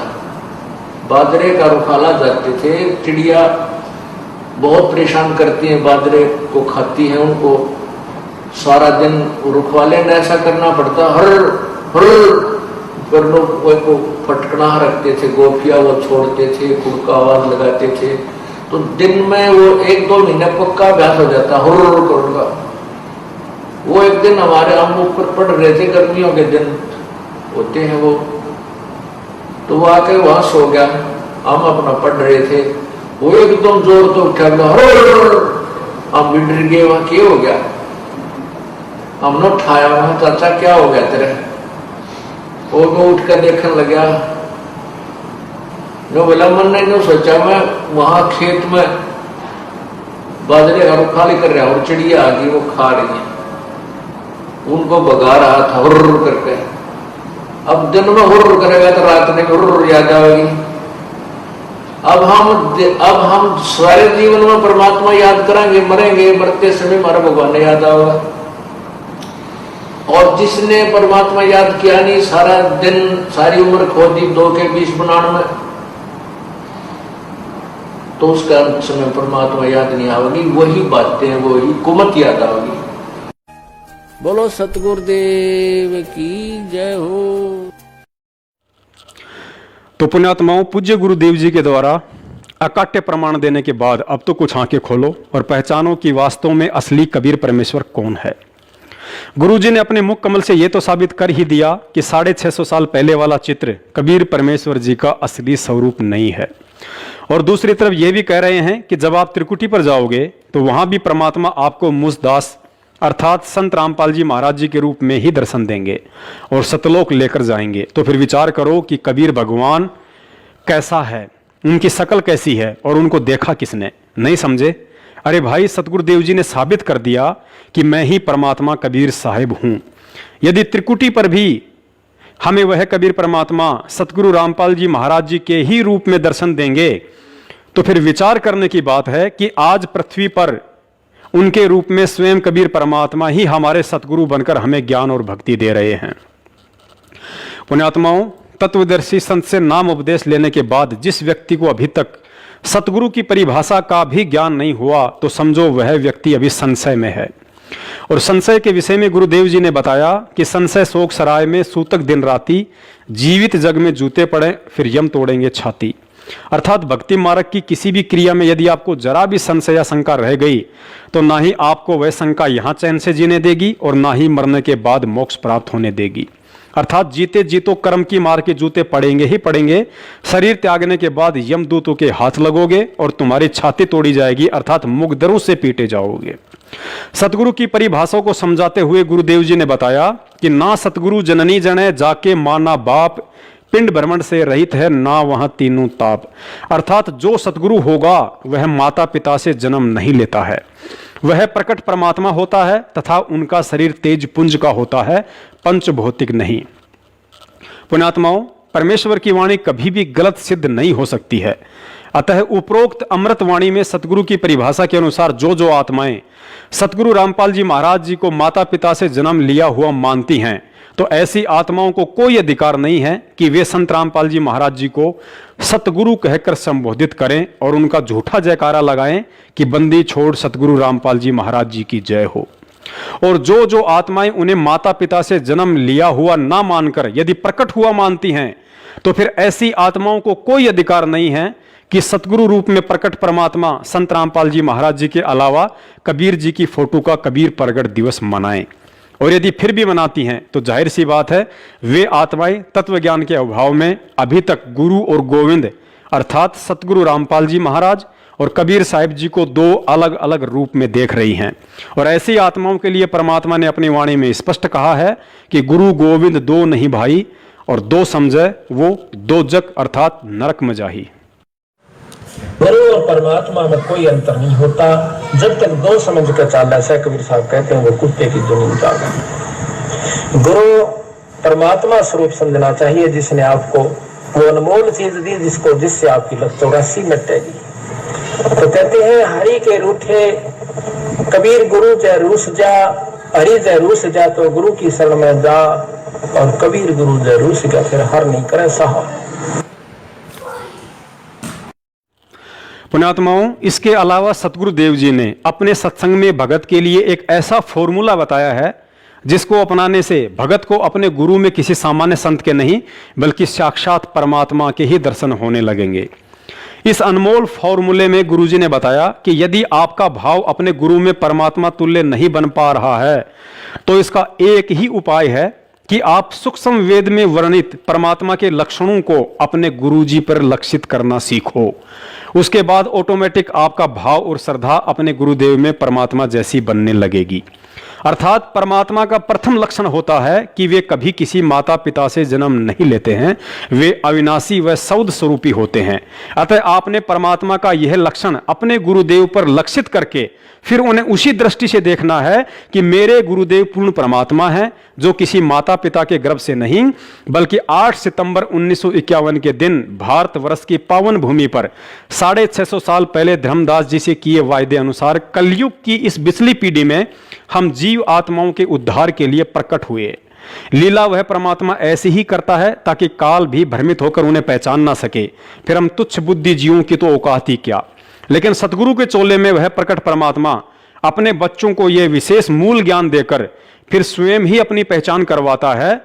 बाजरे का रुखाला जाते थे। चिड़िया बहुत परेशान करती हैं, बाजरे को खाती हैं, उनको सारा दिन रुखवाले ने ऐसा करना पड़ता, हर हर पर लोग को फटकना रखते थे, गोपिया वो छोड़ते थे, खुद का आवाज लगाते थे। तो दिन में वो 1-2 महीने पक्का अभ्यास हो जाता हुर का। वो एक दिन हमारे हम ऊपर पड़ रहे थे, गर्मियों के दिन होते हैं वो, तो वो आके वहां सो गया, हम अपना पढ़ रहे थे, वो एकदम जोर तो उठा, हम भी डर गए, वहां क्या हो गया। हमने उठाया, वहां चाचा क्या हो गया तेरे। वो उठ कर देखने लगा, नो बोला मन ने नो सोचा मैं वहां खेत में बाजरे का रुखाली कर रहा और चिड़िया आ गई, वो खा रही है, उनको भगा रहा था हुर्र करके। अब दिन में हुर्र करेगा तो रात में हुर्र याद आएगी। अब हम सारे जीवन में परमात्मा याद करेंगे, मरेंगे, मरते समय हमारा भगवान याद आएगा। और जिसने परमात्मा याद किया नहीं, सारा दिन सारी उम्र खो दी 2 के 20 बनाने में, तो उसका समय परमात्मा याद नहीं आएगी, वही बातें वही कुमत याद आएगी। बोलो सतगुरुदेव की जय हो। तो पुण्यात्माओं, पूज्य गुरुदेव जी के द्वारा अकाट्य प्रमाण देने के बाद अब तो कुछ आंखें खोलो और पहचानो कि वास्तव में असली कबीर परमेश्वर कौन है। गुरुजी ने अपने मुख कमल से यह तो साबित कर ही दिया कि 650 साल पहले वाला चित्र कबीर परमेश्वर जी का असली स्वरूप नहीं है। और दूसरी तरफ यह भी कह रहे हैं कि जब आप त्रिकुटी पर जाओगे तो वहां भी परमात्मा आपको मुझदास अर्थात संत रामपाल जी महाराज जी के रूप में ही दर्शन देंगे और सतलोक लेकर जाएंगे। तो फिर विचार करो कि कबीर भगवान कैसा है, उनकी शकल कैसी है और उनको देखा किसने? नहीं समझे? अरे भाई, सतगुरुदेव जी ने साबित कर दिया कि मैं ही परमात्मा कबीर साहिब हूं। यदि त्रिकुटी पर भी हमें वह कबीर परमात्मा सतगुरु रामपाल जी महाराज जी के ही रूप में दर्शन देंगे तो फिर विचार करने की बात है कि आज पृथ्वी पर उनके रूप में स्वयं कबीर परमात्मा ही हमारे सतगुरु बनकर हमें ज्ञान और भक्ति दे रहे हैं। पुण्यात्माओं, तत्वदर्शी संत से नाम उपदेश लेने के बाद जिस व्यक्ति को अभी तक सतगुरु की परिभाषा का भी ज्ञान नहीं हुआ तो समझो वह व्यक्ति अभी संशय में है। और संशय के विषय में गुरुदेव जी ने बताया कि संशय शोक सराय में सूतक दिन राती, जीवित जग में जूते पड़े फिर यम तोड़ेंगे छाती। अर्थात भक्ति मार्ग की किसी भी क्रिया में यदि आपको जरा भी संशय या शंका रह गई तो ना ही आपको वह शंका यहां चैन से जीने देगी और ना ही मरने के बाद मोक्ष प्राप्त होने देगी। अर्थात जीते जीतो कर्म की मार के जूते पड़ेंगे ही पड़ेंगे। शरीर त्यागने के बाद यमदूतों के हाथ लगोगे और तुम्हारी छाती तोड़ी जाएगी, अर्थात मुकदरों से पीटे जाओगे। सतगुरु की परिभाषा को समझाते हुए गुरुदेव जी ने बताया कि ना सतगुरु जननी जने जाके माना बाप, पिंड भ्रमण से रहित है ना वहां तीनों ताप। अर्थात जो सतगुरु होगा वह माता पिता से जन्म नहीं लेता है, वह प्रकट परमात्मा होता है तथा उनका शरीर तेज पुंज का होता है, पंच भौतिक नहीं। पुण्यात्माओं, परमेश्वर की वाणी कभी भी गलत सिद्ध नहीं हो सकती है। अतः उपरोक्त अमृत वाणी में सतगुरु की परिभाषा के अनुसार जो आत्माएं सतगुरु रामपाल जी महाराज जी को माता पिता से जन्म लिया हुआ मानती हैं तो ऐसी आत्माओं को कोई अधिकार नहीं है कि वे संत रामपाल जी महाराज जी को सतगुरु कहकर संबोधित करें और उनका झूठा जयकारा लगाएं कि बंदी छोड़ सतगुरु रामपाल जी महाराज जी की जय हो। और जो आत्माएं उन्हें माता पिता से जन्म लिया हुआ ना मानकर यदि प्रकट हुआ मानती हैं तो फिर ऐसी आत्माओं को कोई अधिकार नहीं है कि सतगुरु रूप में प्रकट परमात्मा संत रामपाल जी महाराज जी के अलावा कबीर जी की फोटो का कबीर प्रगट दिवस मनाएं। और यदि फिर भी मनाती हैं तो जाहिर सी बात है वे आत्माएं तत्व ज्ञान के अभाव में अभी तक गुरु और गोविंद अर्थात सतगुरु रामपाल जी महाराज और कबीर साहिब जी को दो अलग अलग रूप में देख रही हैं। और ऐसी आत्माओं के लिए परमात्मा ने अपनी वाणी में स्पष्ट कहा है कि गुरु गोविंद दो नहीं भाई, और दो समझे वो दो जग अर्थात नरक में जाही। गुरु और परमात्मा में कोई अंतर नहीं होता जब तक दो समझ कर चाल। ऐसा कबीर साहब कहते हैं वो कुत्ते की दुनिया चाल। गुरु परमात्मा स्वरूप समझना चाहिए जिसने आपको वो अनमोल चीज दी जिससे आपकी लत 84 मिटेगी। तो कहते हैं हरि के रूठे कबीर गुरु जय रूस जा, हरि जय रूस जा तो गुरु की शरण में जा, और कबीर गुरु जय रूस जा फिर हर नहीं करे साहब। पुण्यात्माओं, इसके अलावा सतगुरु देव जी ने अपने सत्संग में भगत के लिए एक ऐसा फॉर्मूला बताया है जिसको अपनाने से भगत को अपने गुरु में किसी सामान्य संत के नहीं बल्कि साक्षात परमात्मा के ही दर्शन होने लगेंगे। इस अनमोल फॉर्मूले में गुरुजी ने बताया कि यदि आपका भाव अपने गुरु में परमात्मा तुल्य नहीं बन पा रहा है तो इसका एक ही उपाय है कि आप सूक्ष्म वेद में वर्णित परमात्मा के लक्षणों को अपने गुरुजी पर लक्षित करना सीखो। उसके बाद ऑटोमेटिक आपका भाव और श्रद्धा अपने गुरुदेव में परमात्मा जैसी बनने लगेगी। अर्थात परमात्मा का प्रथम लक्षण होता है कि वे कभी किसी माता पिता से जन्म नहीं लेते हैं, वे अविनाशी व सौद स्वरूपी होते हैं। अतः आपने परमात्मा का यह लक्षण अपने गुरुदेव पर लक्षित करके फिर उन्हें उसी दृष्टि से देखना है कि मेरे गुरुदेव पूर्ण परमात्मा हैं जो किसी माता पिता के गर्भ से नहीं बल्कि 8 सितंबर 1951 के दिन भारतवर्ष की पावन भूमि पर 650 साल पहले धर्मदास जी से किए वायदे अनुसार कलयुग की इस बिचली पीढ़ी में हम जीव आत्माओं के उद्धार के लिए प्रकट हुए। लीला वह परमात्मा ऐसे ही करता है ताकि काल भी भ्रमित होकर उन्हें पहचान ना सके। फिर हम तुच्छ बुद्धि जीवों की तो औकात ही क्या। लेकिन सतगुरु के चोले में वह प्रकट परमात्मा अपने बच्चों को यह विशेष मूल ज्ञान देकर फिर स्वयं ही अपनी पहचान करवाता है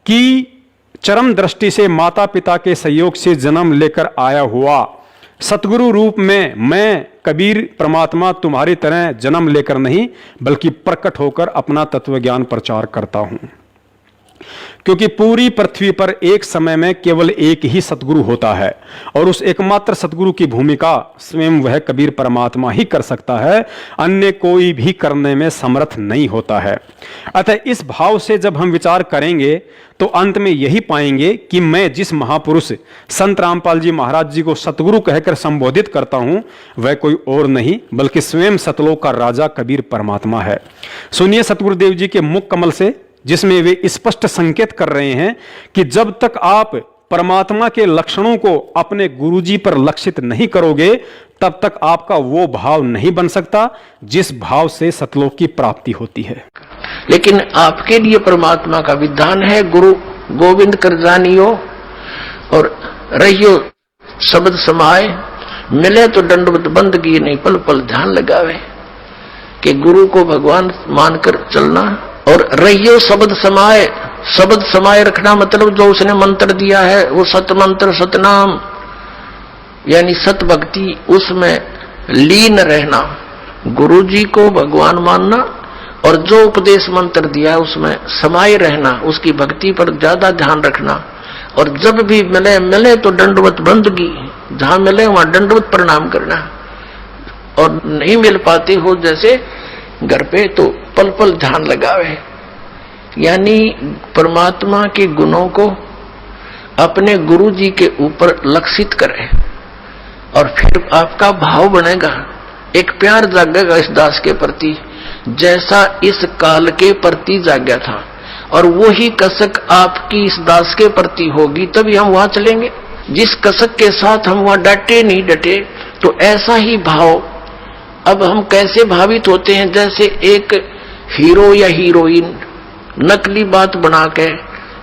कि चरम दृष्टि से माता पिता के सहयोग से जन्म लेकर आया हुआ सतगुरु रूप में मैं कबीर परमात्मा तुम्हारी तरह जन्म लेकर नहीं बल्कि प्रकट होकर अपना तत्व ज्ञान प्रचार करता हूं, क्योंकि पूरी पृथ्वी पर एक समय में केवल एक ही सतगुरु होता है और उस एकमात्र सतगुरु की भूमिका स्वयं वह कबीर परमात्मा ही कर सकता है, अन्य कोई भी करने में समर्थ नहीं होता है। अतः इस भाव से जब हम विचार करेंगे तो अंत में यही पाएंगे कि मैं जिस महापुरुष संत रामपाल जी महाराज जी को सतगुरु कहकर संबोधित करता हूं वह कोई और नहीं बल्कि स्वयं सतलोक का राजा कबीर परमात्मा है। सुनिए सतगुरुदेव जी के मुख कमल से, जिसमें वे स्पष्ट संकेत कर रहे हैं कि जब तक आप परमात्मा के लक्षणों को अपने गुरुजी पर लक्षित नहीं करोगे तब तक आपका वो भाव नहीं बन सकता जिस भाव से सतलोक की प्राप्ति होती है। लेकिन आपके लिए परमात्मा का विधान है, गुरु गोविंद कर जानियो और रहियो शब्द समाए, मिले तो दंडवत बंदगी नहीं पल पल ध्यान लगावे, कि गुरु को भगवान मानकर चलना और रहियो शब्द समाए। शब्द समाये रखना मतलब जो उसने मंत्र दिया है वो सत मंत्र सतनाम यानी सत भक्ति, उसमें लीन रहना, गुरु जी को भगवान मानना और जो उपदेश मंत्र दिया है उसमें समाये रहना, उसकी भक्ति पर ज्यादा ध्यान रखना। और जब भी मिले तो दंडवत बंदगी, जहां मिले वहां दंडवत प्रणाम करना, और नहीं मिल पाते हो जैसे घर पे तो पल पल ध्यान लगावे, यानी परमात्मा के गुणों को अपने गुरु जी के ऊपर लक्षित करे और फिर आपका भाव बनेगा, एक प्यार जागेगा इस दास के प्रति जैसा इस काल के प्रति जाग्या था, और वही कसक आपकी इस दास के प्रति होगी तभी हम वहां चलेंगे। जिस कसक के साथ हम वहां डटे नहीं डटे, तो ऐसा ही भाव अब हम कैसे भावित होते हैं, जैसे एक हीरो या हीरोइन नकली बात बना के,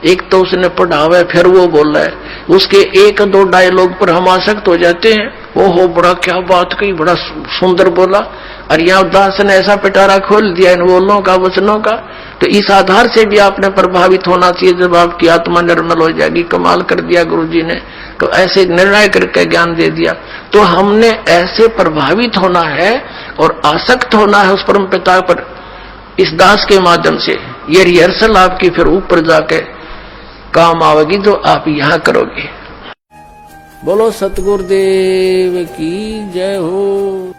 एक तो उसने पढ़ावे फिर वो बोल रहा है, उसके एक दो डायलॉग पर हम आसक्त हो जाते हैं, वो हो बड़ा क्या बात कही, बड़ा सुंदर बोला, और यहाँ दास ने ऐसा पिटारा खोल दिया इन बोलों का वचनों का। तो इस आधार से भी आपने प्रभावित होना चाहिए, जब आपकी आत्मा निर्मल हो जाएगी। कमाल कर दिया गुरु जी ने, तो ऐसे निर्णय करके ज्ञान दे दिया। तो हमने ऐसे प्रभावित होना है और आसक्त होना है उस परम पिता पर इस दास के माध्यम से। ये रिहर्सल आपकी फिर ऊपर जाके काम आवेगी जो आप यहां करोगे। बोलो सतगुरुदेव की जय हो।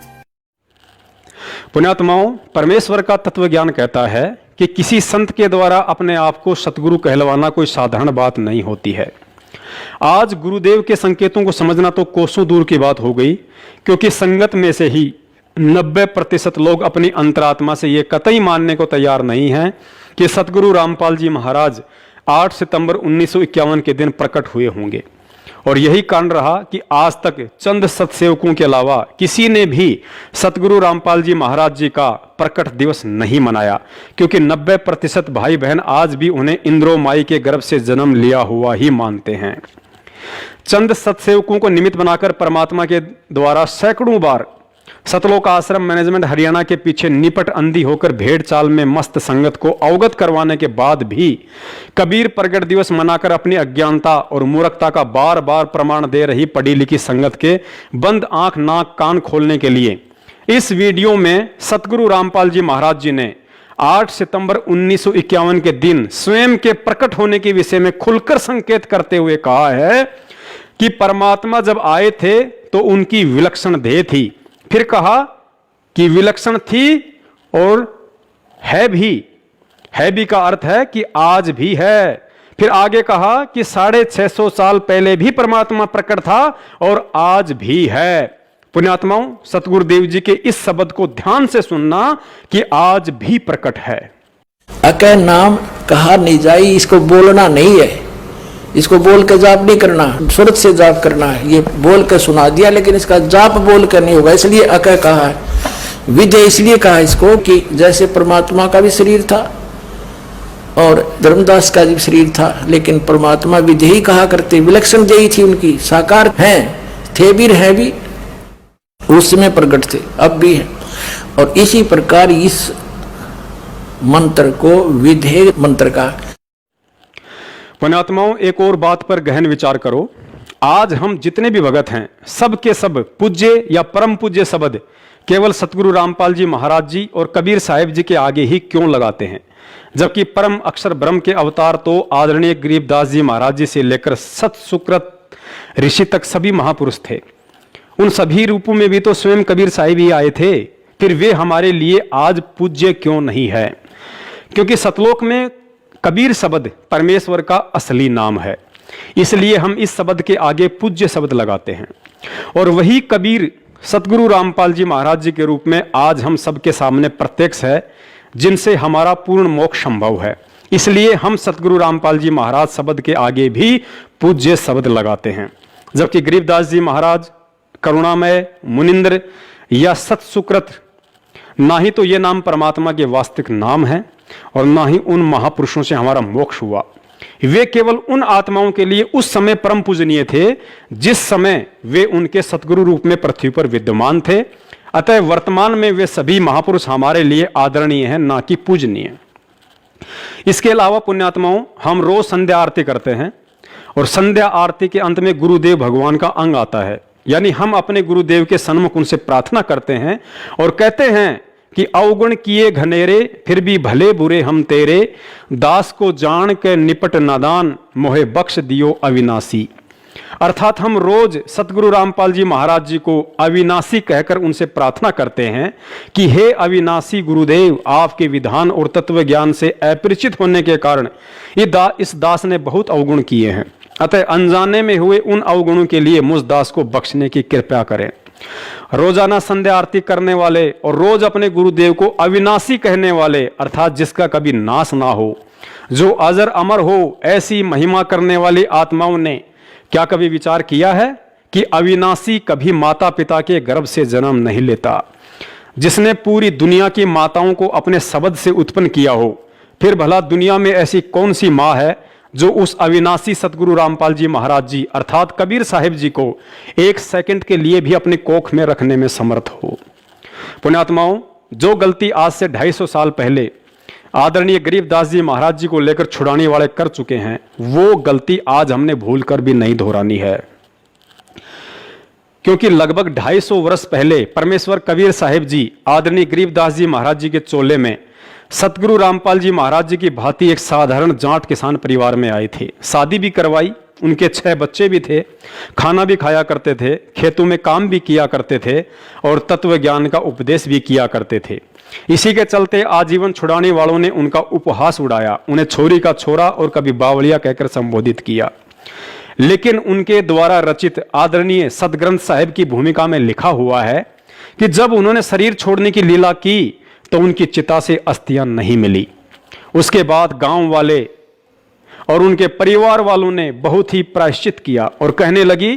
पुण्यात्माओं, परमेश्वर का तत्व ज्ञान कहता है कि किसी संत के द्वारा अपने आप को सतगुरु कहलवाना कोई साधारण बात नहीं होती है। आज गुरुदेव के संकेतों को समझना तो कोसों दूर की बात हो गई, क्योंकि संगत में से ही 90% लोग अपनी अंतरात्मा से ये कतई मानने को तैयार नहीं हैं कि सतगुरु रामपाल जी महाराज 8 सितंबर 1951 के दिन प्रकट हुए होंगे। और यही कारण रहा कि आज तक चंद सत्सेवकों के अलावा किसी ने भी सतगुरु रामपाल जी महाराज जी का प्रकट दिवस नहीं मनाया, क्योंकि 90% भाई बहन आज भी उन्हें इंद्रो माई के गर्भ से जन्म लिया हुआ ही मानते हैं। चंद सत्सेवकों को निमित्त बनाकर परमात्मा के द्वारा सैकड़ों बार सतलोक आश्रम मैनेजमेंट हरियाणा के पीछे निपट अंधी होकर भेड़ चाल में मस्त संगत को अवगत करवाने के बाद भी कबीर प्रगट दिवस मनाकर अपनी अज्ञानता और मूर्खता का बार बार प्रमाण दे रही पढ़ी लिखी संगत के बंद आंख नाक कान खोलने के लिए इस वीडियो में सतगुरु रामपाल जी महाराज जी ने 8 सितंबर 1951 के दिन स्वयं के प्रकट होने के विषय में खुलकर संकेत करते हुए कहा है कि परमात्मा जब आए थे तो उनकी विलक्षण देह थी। फिर कहा कि विलक्षण थी और है भी का अर्थ है कि आज भी है। फिर आगे कहा कि 650 साल पहले भी परमात्मा प्रकट था और आज भी है। पुण्यात्माओं, सतगुरुदेव जी के इस शब्द को ध्यान से सुनना कि आज भी प्रकट है। अके नाम कहा नहीं जाई, इसको बोलना नहीं है, इसको बोल के जाप नहीं करना, सूरत से जाप करना है। ये बोल के सुना दिया लेकिन इसका जाप बोल कर नहीं होगा, इसलिए अकह कहा है। विधेय इसलिए कहा इसको कि जैसे परमात्मा का भी शरीर था और धर्मदास का भी शरीर था, लेकिन परमात्मा विधेय कहा करते, विलक्षण देही थी उनकी, साकार हैं, थे भी हैं भी, उस समय प्रकट थे, अब भी हैं। और इसी प्रकार इस मंत्र को विधेय मंत्र का। पुण्यात्माओं, एक और बात पर गहन विचार करो। आज हम जितने भी भगत हैं सब के सब पूज्य या परम पूज्य शब्द केवल सतगुरु रामपाल जी महाराज जी और कबीर साहिब जी के आगे ही क्यों लगाते हैं, जबकि परम अक्षर ब्रह्म के अवतार तो आदरणीय गरीबदास जी महाराज जी से लेकर सत सुकृत ऋषि तक सभी महापुरुष थे। उन सभी रूपों में भी तो स्वयं कबीर साहिब ही आए थे, फिर वे हमारे लिए आज पूज्य क्यों नहीं है? क्योंकि सतलोक में कबीर शब्द परमेश्वर का असली नाम है, इसलिए हम इस शब्द के आगे पूज्य शब्द लगाते हैं। और वही कबीर सतगुरु रामपाल जी महाराज जी के रूप में आज हम सबके सामने प्रत्यक्ष है, जिनसे हमारा पूर्ण मोक्ष संभव है। इसलिए हम सतगुरु रामपाल जी महाराज शब्द के आगे भी पूज्य शब्द लगाते हैं। जबकि गरीबदास जी महाराज करुणामय, मुनिंद्र या सतसुकृत, ना ही तो ये नाम परमात्मा के वास्तविक नाम है और ना ही उन महापुरुषों से हमारा मोक्ष हुआ। वे केवल उन आत्माओं के लिए उस समय परम पूजनीय थे जिस समय वे उनके सतगुरु रूप में पृथ्वी पर विद्यमान थे। अतः वर्तमान में वे सभी महापुरुष हमारे लिए आदरणीय हैं, ना कि पूजनीय। इसके अलावा पुण्यात्माओं, हम रोज संध्या आरती करते हैं और संध्या आरती के अंत में गुरुदेव भगवान का अंग आता है, यानी हम अपने गुरुदेव के सन्मुख उनसे प्रार्थना करते हैं और कहते हैं कि अवगुण किए घनेरे फिर भी भले बुरे हम तेरे, दास को जान के निपट नादान मोहे बख्श दियो अविनाशी। अर्थात हम रोज सतगुरु रामपाल जी महाराज जी को अविनाशी कहकर उनसे प्रार्थना करते हैं कि हे अविनाशी गुरुदेव, आपके विधान और तत्व ज्ञान से अपरिचित होने के कारण इस दास ने बहुत अवगुण किए हैं। अतः अनजाने में हुए उन अवगुणों के लिए मुझ दास को बख्शने की कृपा करें। रोजाना संध्या आरती करने वाले और रोज अपने गुरुदेव को अविनाशी कहने वाले, अर्थात जिसका कभी नाश ना हो, जो अजर अमर हो, ऐसी महिमा करने वाली आत्माओं ने क्या कभी विचार किया है कि अविनाशी कभी माता पिता के गर्भ से जन्म नहीं लेता? जिसने पूरी दुनिया की माताओं को अपने शब्द से उत्पन्न किया हो, फिर भला दुनिया में ऐसी कौन सी माँ है जो उस अविनाशी सतगुरु रामपाल जी महाराज जी अर्थात कबीर साहिब जी को एक सेकंड के लिए भी अपने कोख में रखने में समर्थ हो? पुण्यात्माओं, जो गलती आज से 250 साल पहले आदरणीय गरीबदास जी महाराज जी को लेकर छुड़ाने वाले कर चुके हैं, वो गलती आज हमने भूल कर भी नहीं दोहरानी है। क्योंकि लगभग 250 वर्ष पहले परमेश्वर कबीर साहिब जी आदरणीय गरीबदास जी महाराज जी के चोले में सतगुरु रामपाल जी महाराज जी की भांति एक साधारण जाट किसान परिवार में आए थे। शादी भी करवाई, उनके 6 बच्चे भी थे, खाना भी खाया करते थे, खेतों में काम भी किया करते थे और तत्व ज्ञान का उपदेश भी किया करते थे। इसी के चलते आजीवन छुड़ाने वालों ने उनका उपहास उड़ाया, उन्हें छोरी का छोरा और कभी बावलिया कहकर संबोधित किया। लेकिन उनके द्वारा रचित आदरणीय सदग्रंथ साहिब की भूमिका में लिखा हुआ है कि जब उन्होंने शरीर छोड़ने की लीला की तो उनकी चिता से अस्थियां नहीं मिली। उसके बाद गांव वाले और उनके परिवार वालों ने बहुत ही प्रायश्चित किया और कहने लगी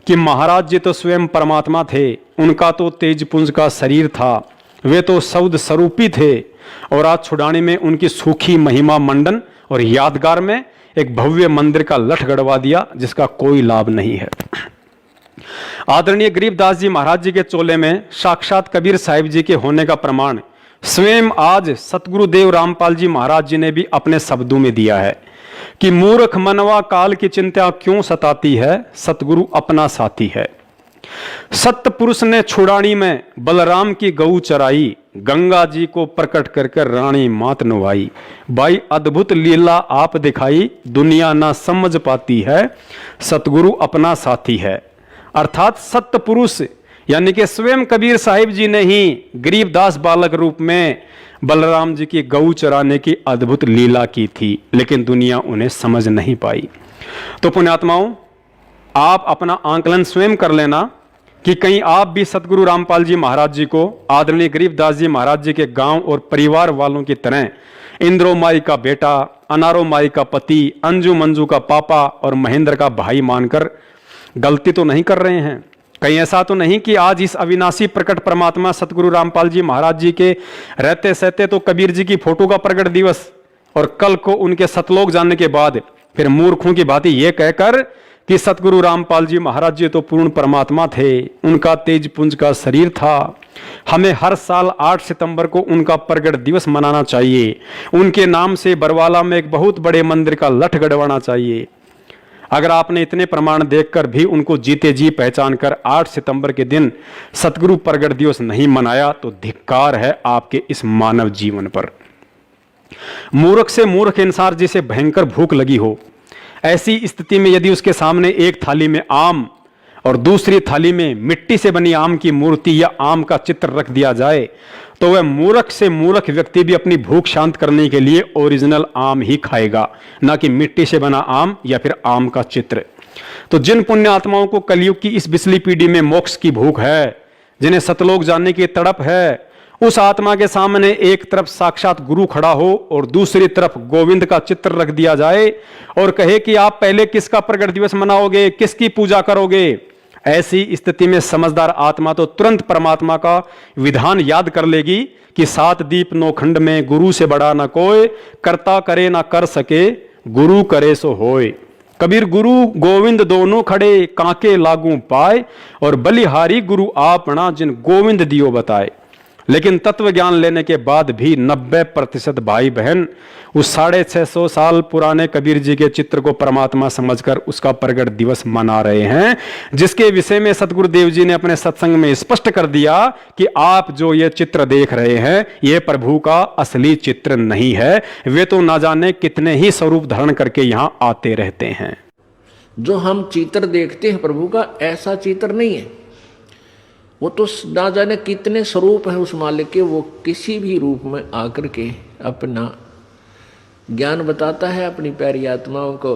कि महाराज जी तो स्वयं परमात्मा थे, उनका तो तेजपुंज का शरीर था, वे तो सौद स्वरूपी थे और आज छुड़ाने में उनकी सूखी महिमा मंडन और यादगार में एक भव्य मंदिर का लठ गड़वा दिया जिसका कोई लाभ नहीं है। आदरणीय गरीबदास जी महाराज जी के चोले में साक्षात कबीर साहिब जी के होने का प्रमाण स्वयं आज सतगुरुदेव रामपाल जी महाराज जी ने भी अपने शब्दों में दिया है कि मूर्ख मनवा काल की चिंता क्यों सताती है, सतगुरु अपना साथी है। सत्य पुरुष ने छुड़ानी में बलराम की गऊ चराई, गंगा जी को प्रकट कर रानी मात नुभाई। भाई अद्भुत लीला आप दिखाई, दुनिया ना समझ पाती है, सतगुरु अपना साथी है। अर्थात सत्य पुरुष यानी कि स्वयं कबीर साहिब जी ने ही गरीबदास बालक रूप में बलराम जी की गऊ चराने की अद्भुत लीला की थी, लेकिन दुनिया उन्हें समझ नहीं पाई। तो पुण्यात्माओं, आप अपना आंकलन स्वयं कर लेना कि कहीं आप भी सतगुरु रामपाल जी महाराज जी को आदरणीय गरीबदास जी महाराज जी के गांव और परिवार वालों की तरह इंद्रो माई का बेटा, अनारो माई का पति, अंजू मंजू का पापा और महेंद्र का भाई मानकर गलती तो नहीं कर रहे हैं? कहीं ऐसा तो नहीं कि आज इस अविनाशी प्रकट परमात्मा सतगुरु रामपाल जी महाराज जी के रहते सहते तो कबीर जी की फोटो का प्रकट दिवस और कल को उनके सतलोक जाने के बाद फिर मूर्खों की भांति ये कहकर कि सतगुरु रामपाल जी महाराज जी तो पूर्ण परमात्मा थे, उनका तेजपुंज का शरीर था, हमें हर साल 8 सितंबर को उनका प्रगट दिवस मनाना चाहिए, उनके नाम से बरवाला में एक बहुत बड़े मंदिर का लठ गड़वाना चाहिए। अगर आपने इतने प्रमाण देखकर भी उनको जीते जी पहचान कर 8 सितंबर के दिन सतगुरु प्रगट दिवस नहीं मनाया तो धिक्कार है आपके इस मानव जीवन पर। मूर्ख से मूर्ख इंसान जिसे भयंकर भूख लगी हो, ऐसी स्थिति में यदि उसके सामने एक थाली में आम और दूसरी थाली में मिट्टी से बनी आम की मूर्ति या आम का चित्र रख दिया जाए तो वह मूर्ख से मूर्ख व्यक्ति भी अपनी भूख शांत करने के लिए ओरिजिनल आम ही खाएगा, ना कि मिट्टी से बना आम या फिर आम का चित्र। तो जिन पुण्य आत्माओं को कलयुग की इस बिसली पीढ़ी में मोक्ष की भूख है, जिन्हें सतलोक जानने की तड़प है, उस आत्मा के सामने एक तरफ साक्षात गुरु खड़ा हो और दूसरी तरफ गोविंद का चित्र रख दिया जाए और कहे कि आप पहले किसका प्रगट दिवस मनाओगे, किसकी पूजा करोगे, ऐसी स्थिति में समझदार आत्मा तो तुरंत परमात्मा का विधान याद कर लेगी कि 7 दीप 9 खंड में गुरु से बड़ा ना कोई, करता करे ना कर सके, गुरु करे सो होए। कबीर गुरु गोविंद दोनों खड़े, कांके लागू पाए, और बलिहारी गुरु आपना जिन गोविंद दियो बताए। लेकिन तत्व ज्ञान लेने के बाद भी 90% भाई बहन उस 650 साल पुराने कबीर जी के चित्र को परमात्मा समझकर उसका प्रगट दिवस मना रहे हैं, जिसके विषय में सतगुरुदेव जी ने अपने सत्संग में स्पष्ट कर दिया कि आप जो ये चित्र देख रहे हैं ये प्रभु का असली चित्र नहीं है, वे तो ना जाने कितने ही स्वरूप धारण करके यहां आते रहते हैं। जो हम चित्र देखते हैं प्रभु का, ऐसा चित्र नहीं है। वो तो ना जाने कितने स्वरूप हैं उस मालिक के, वो किसी भी रूप में आकर के अपना ज्ञान बताता है, अपनी प्यारी आत्माओं को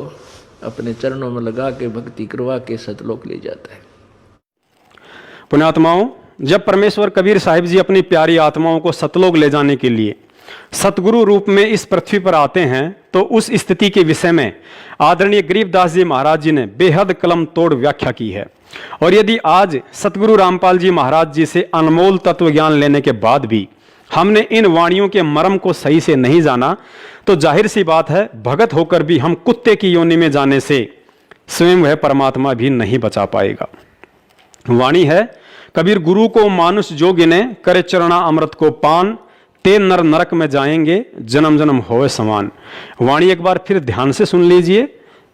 अपने चरणों में लगा के भक्ति करवा के सतलोक ले जाता है। पुण्यात्माओं, जब परमेश्वर कबीर साहिब जी अपनी प्यारी आत्माओं को सतलोक ले जाने के लिए सतगुरु रूप में इस पृथ्वी पर आते हैं तो उस स्थिति के विषय में आदरणीय गरीबदास जी महाराज जी ने बेहद कलम तोड़ व्याख्या की है। और यदि आज सतगुरु रामपाल जी महाराज जी से अनमोल तत्व ज्ञान लेने के बाद भी हमने इन वाणियों के मर्म को सही से नहीं जाना तो जाहिर सी बात है भगत होकर भी हम कुत्ते की योनि में जाने से स्वयं वह परमात्मा भी नहीं बचा पाएगा। वाणी है, कबीर गुरु को मानुष जो गिने, करे चरणा अमृत को पान, ते नर नरक में जाएंगे, जन्म जन्म होए समान। वाणी एक बार फिर ध्यान से सुन लीजिए।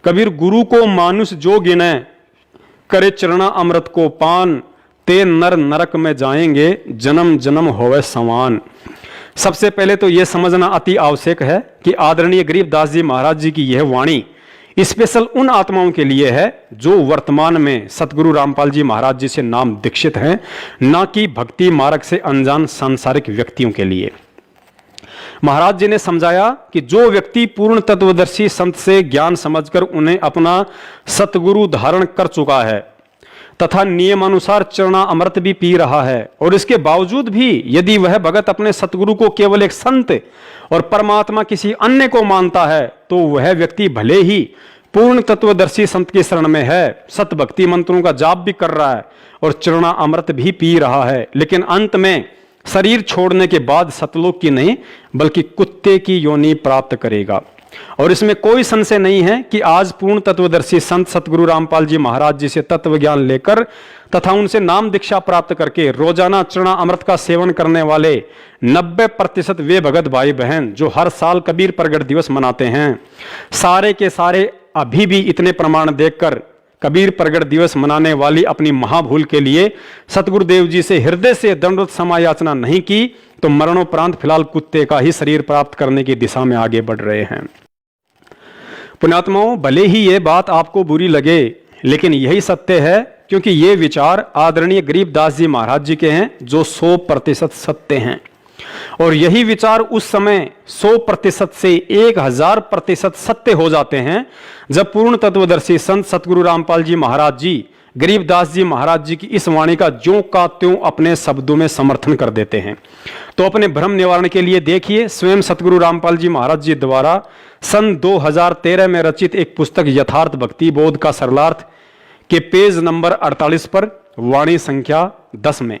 कबीर गुरु को मानुष जो गिने, करे चरणा अमृत को पान, ते नर नरक में जाएंगे, जन्म जन्म होवे समान। सबसे पहले तो यह समझना अति आवश्यक है कि आदरणीय गरीबदास जी महाराज जी की यह वाणी स्पेशल उन आत्माओं के लिए है जो वर्तमान में सतगुरु रामपाल जी महाराज जी से नाम दीक्षित हैं, ना कि भक्ति मार्ग से अनजान सांसारिक व्यक्तियों के लिए। महाराज जी ने समझाया कि जो व्यक्ति पूर्ण तत्वदर्शी संत से ज्ञान समझकर उन्हें अपना सतगुरु धारण कर चुका है तथा नियमानुसार चरणा अमृत भी पी रहा है, और इसके बावजूद भी यदि वह भगत अपने सतगुरु को केवल एक संत और परमात्मा किसी अन्य को मानता है तो वह व्यक्ति भले ही पूर्ण तत्वदर्शी संत की शरण में है, सत भक्ति मंत्रों का जाप भी कर रहा है और चरणा अमृत भी पी रहा है, लेकिन अंत में शरीर छोड़ने के बाद सतलोक की नहीं बल्कि कुत्ते की योनि प्राप्त करेगा। और इसमें कोई संशय नहीं है कि आज पूर्ण तत्वदर्शी संत सतगुरु रामपाल जी महाराज जी से तत्व ज्ञान लेकर तथा उनसे नाम दीक्षा प्राप्त करके रोजाना चरणा अमृत का सेवन करने वाले 90% वे भगत भाई बहन जो हर साल कबीर प्रगट दिवस मनाते हैं, सारे के सारे अभी भी इतने प्रमाण देखकर कबीर प्रगट दिवस मनाने वाली अपनी महाभूल के लिए सतगुरुदेव जी से हृदय से दंडवत समायाचना नहीं की तो मरणोपरांत फिलहाल कुत्ते का ही शरीर प्राप्त करने की दिशा में आगे बढ़ रहे हैं। पुण्यात्माओं, भले ही ये बात आपको बुरी लगे लेकिन यही सत्य है, क्योंकि ये विचार आदरणीय गरीबदास जी महाराज जी के हैं जो 100% सत्य हैं, और यही विचार उस समय 100% से 1000% सत्य हो जाते हैं जब पूर्ण तत्वदर्शी संत सतगुरु रामपाल जी महाराज जी गरीबदास जी महाराज जी की इस वाणी का ज्यों का त्यों अपने शब्दों में समर्थन कर देते हैं। तो अपने भ्रम निवारण के लिए देखिए, स्वयं सतगुरु रामपाल जी महाराज जी द्वारा सन 2013 में रचित एक पुस्तक यथार्थ भक्ति बोध का सरलार्थ के पेज नंबर 48 पर वाणी संख्या 10 में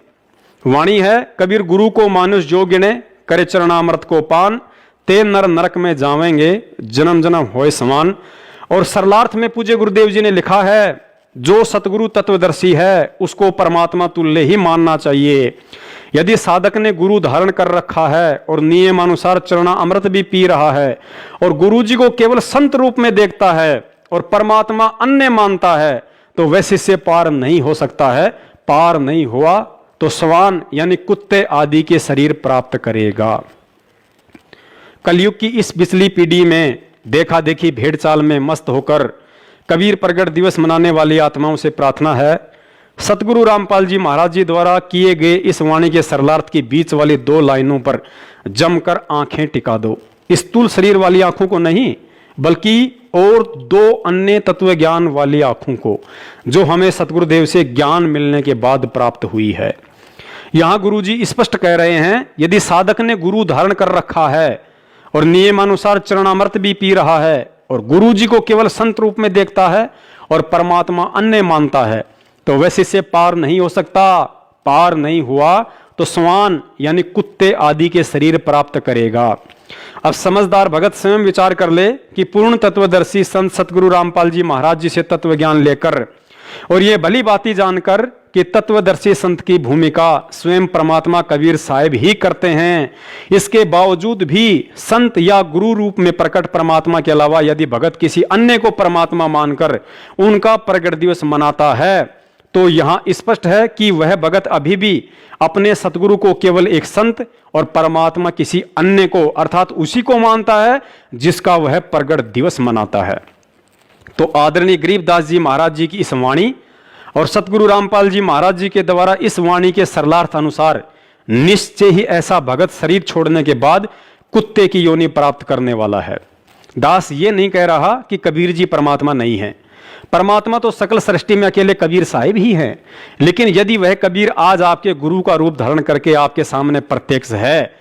वाणी है, कबीर गुरु को मानुष जो गिने, करे चरणामृत को पान, ते नर नरक में जावेंगे, जन्म जन्म होए समान। और सरलार्थ में पूज्य गुरुदेव जी ने लिखा है, जो सतगुरु तत्वदर्शी है उसको परमात्मा तुल्य ही मानना चाहिए। यदि साधक ने गुरु धारण कर रखा है और नियमानुसार चरणा अमृत भी पी रहा है और गुरु जी को केवल संत रूप में देखता है और परमात्मा अन्य मानता है तो वह शिष्य पार नहीं हो सकता है। पार नहीं हुआ तो श्वान यानी कुत्ते आदि के शरीर प्राप्त करेगा। कलयुग की इस पिछली पीढ़ी में देखा देखी भेड़ चाल में मस्त होकर कबीर प्रगट दिवस मनाने वाली आत्माओं से प्रार्थना है, सतगुरु रामपाल जी महाराज जी द्वारा किए गए इस वाणी के सरलार्थ की बीच वाली 2 लाइनों पर जमकर आंखें टिका दो। स्थूल शरीर वाली आंखों को नहीं, बल्कि और 2 अन्य तत्व ज्ञान वाली आंखों को, जो हमें सतगुरुदेव से ज्ञान मिलने के बाद प्राप्त हुई है। यहां गुरुजी स्पष्ट कह रहे हैं, यदि साधक ने गुरु धारण कर रखा है और नियमानुसार चरणामृत भी पी रहा है और गुरु जी को केवल संत रूप में देखता है और परमात्मा अन्य मानता है, तो वह शिष्य पार नहीं हो सकता। पार नहीं हुआ तो श्वान यानी कुत्ते आदि के शरीर प्राप्त करेगा। अब समझदार भगत स्वयं विचार कर ले कि पूर्ण तत्वदर्शी संत सतगुरु रामपाल जी महाराज जी से तत्व ज्ञान लेकर और ये भली बाती जानकर कि तत्वदर्शी संत की भूमिका स्वयं परमात्मा कबीर साहिब ही करते हैं, इसके बावजूद भी संत या गुरु रूप में प्रकट परमात्मा के अलावा यदि भगत किसी अन्य को परमात्मा मानकर उनका प्रगट दिवस मनाता है, तो यहां स्पष्ट है कि वह भगत अभी भी अपने सतगुरु को केवल एक संत और परमात्मा किसी अन्य को अर्थात उसी को मानता है जिसका वह प्रगट दिवस मनाता है। तो आदरणीय गरीबदास जी महाराज जी की इस वाणी और सतगुरु रामपाल जी महाराज जी के द्वारा इस वाणी के सरलार्थ अनुसार निश्चय ही ऐसा भगत शरीर छोड़ने के बाद कुत्ते की योनि प्राप्त करने वाला है। दास ये नहीं कह रहा कि कबीर जी परमात्मा नहीं है, परमात्मा तो सकल सृष्टि में अकेले कबीर साहिब ही हैं। लेकिन यदि वह कबीर आज आपके गुरु का रूप धारण करके आपके सामने प्रत्यक्ष है,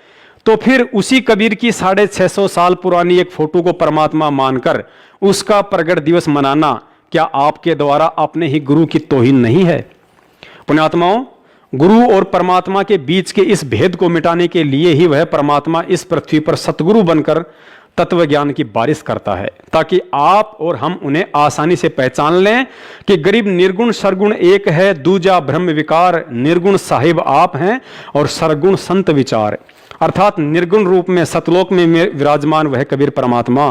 तो फिर उसी कबीर की 650 साल पुरानी एक फोटो को परमात्मा मानकर उसका प्रगट दिवस मनाना क्या आपके द्वारा अपने ही गुरु की तौहीन नहीं है? पुण्यात्माओं, गुरु और परमात्मा के बीच के इस भेद को मिटाने के लिए ही वह परमात्मा इस पृथ्वी पर सतगुरु बनकर तत्व ज्ञान की बारिश करता है, ताकि आप और हम उन्हें आसानी से पहचान लें कि गरीब निर्गुण सरगुण एक है, दूजा ब्रह्म विकार, निर्गुण साहिब आप हैं और सरगुण संत विचार। अर्थात निर्गुण रूप में सतलोक में विराजमान वह कबीर परमात्मा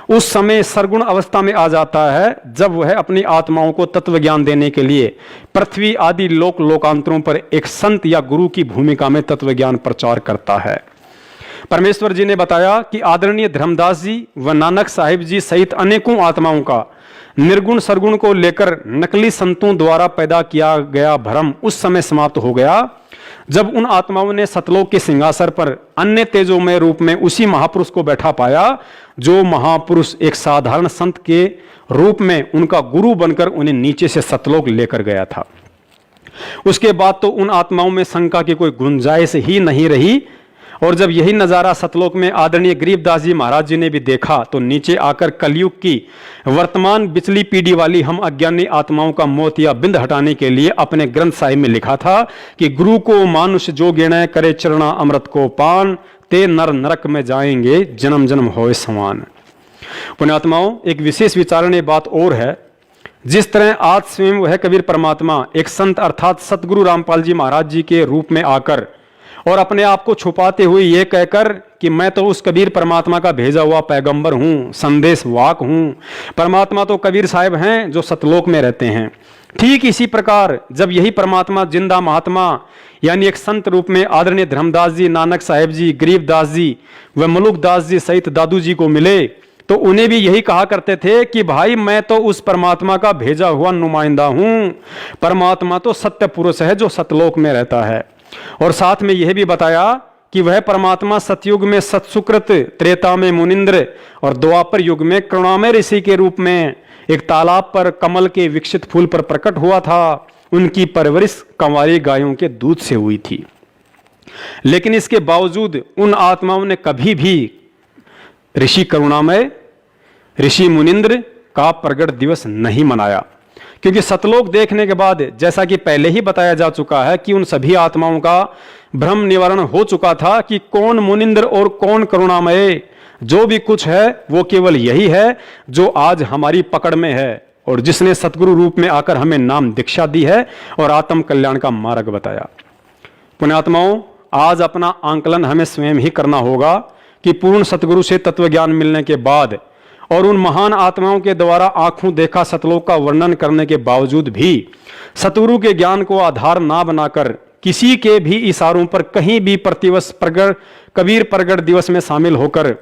उस समय सरगुण अवस्था में आ जाता है जब वह अपनी आत्माओं को तत्व ज्ञान देने के लिए पृथ्वी आदि लोक लोकांतरों पर एक संत या गुरु की भूमिका में तत्व ज्ञान प्रचार करता है। परमेश्वर जी ने बताया कि आदरणीय धर्मदास जी व नानक साहिब जी सहित अनेकों आत्माओं का निर्गुण सरगुण को लेकर नकली संतों द्वारा पैदा किया गया भ्रम उस समय समाप्त हो गया जब उन आत्माओं ने सतलोक के सिंहासन पर अन्य तेजोमय रूप में उसी महापुरुष को बैठा पाया, जो महापुरुष एक साधारण संत के रूप में उनका गुरु बनकर उन्हें नीचे से सतलोक लेकर गया था। उसके बाद तो उन आत्माओं में शंका की कोई गुंजाइश ही नहीं रही। और जब यही नज़ारा सतलोक में आदरणीय गरीबदास जी महाराज जी ने भी देखा, तो नीचे आकर कलयुग की वर्तमान बिचली पीढ़ी वाली हम अज्ञानी आत्माओं का मोत या बिंद हटाने के लिए अपने ग्रंथ साहिब में लिखा था कि गुरु को मानुष जो गिणे करे चरणा अमृत को पान, ते नर नरक में जाएंगे जन्म जन्म होए समान। पुण्यात्माओं, एक विशेष विचारणीय बात और है। जिस तरह आज स्वयं वह कबीर परमात्मा एक संत अर्थात सतगुरु रामपाल जी महाराज जी के रूप में आकर और अपने आप को छुपाते हुए यह कहकर कि मैं तो उस कबीर परमात्मा का भेजा हुआ पैगंबर हूं, संदेश वाक हूं, परमात्मा तो कबीर साहिब हैं जो सतलोक में रहते हैं। ठीक इसी प्रकार जब यही परमात्मा जिंदा महात्मा यानी एक संत रूप में आदरणीय धर्मदास जी, नानक साहिब जी, गरीबदास जी व मलुकदास जी सहित दादू जी को मिले, तो उन्हें भी यही कहा करते थे कि भाई मैं तो उस परमात्मा का भेजा हुआ नुमाइंदा हूं, परमात्मा तो सत्य पुरुष है जो सतलोक में रहता है। और साथ में यह भी बताया कि वह परमात्मा सतयुग में सत्सुकृत, त्रेता में मुनिंद्र और द्वापर युग में करुणामय ऋषि के रूप में एक तालाब पर कमल के विकसित फूल पर प्रकट हुआ था। उनकी परवरिश कंवारी गायों के दूध से हुई थी। लेकिन इसके बावजूद उन आत्माओं ने कभी भी ऋषि करुणामय, ऋषि मुनिंद्र का प्रगट दिवस नहीं मनाया, क्योंकि सतलोक देखने के बाद जैसा कि पहले ही बताया जा चुका है कि उन सभी आत्माओं का भ्रम निवारण हो चुका था कि कौन मुनिंद्र और कौन करुणामय। जो भी कुछ है वो केवल यही है जो आज हमारी पकड़ में है और जिसने सतगुरु रूप में आकर हमें नाम दीक्षा दी है और आत्म कल्याण का मार्ग बताया। पुण्यात्माओं, आज अपना आंकलन हमें स्वयं ही करना होगा कि पूर्ण सतगुरु से तत्व ज्ञान मिलने के बाद और उन महान आत्माओं के द्वारा आंखों देखा सतलोक का वर्णन करने के बावजूद भी सतगुरु के ज्ञान को आधार ना बनाकर किसी के भी इशारों पर कहीं भी प्रतिवर्ष कबीर प्रगट दिवस में शामिल होकर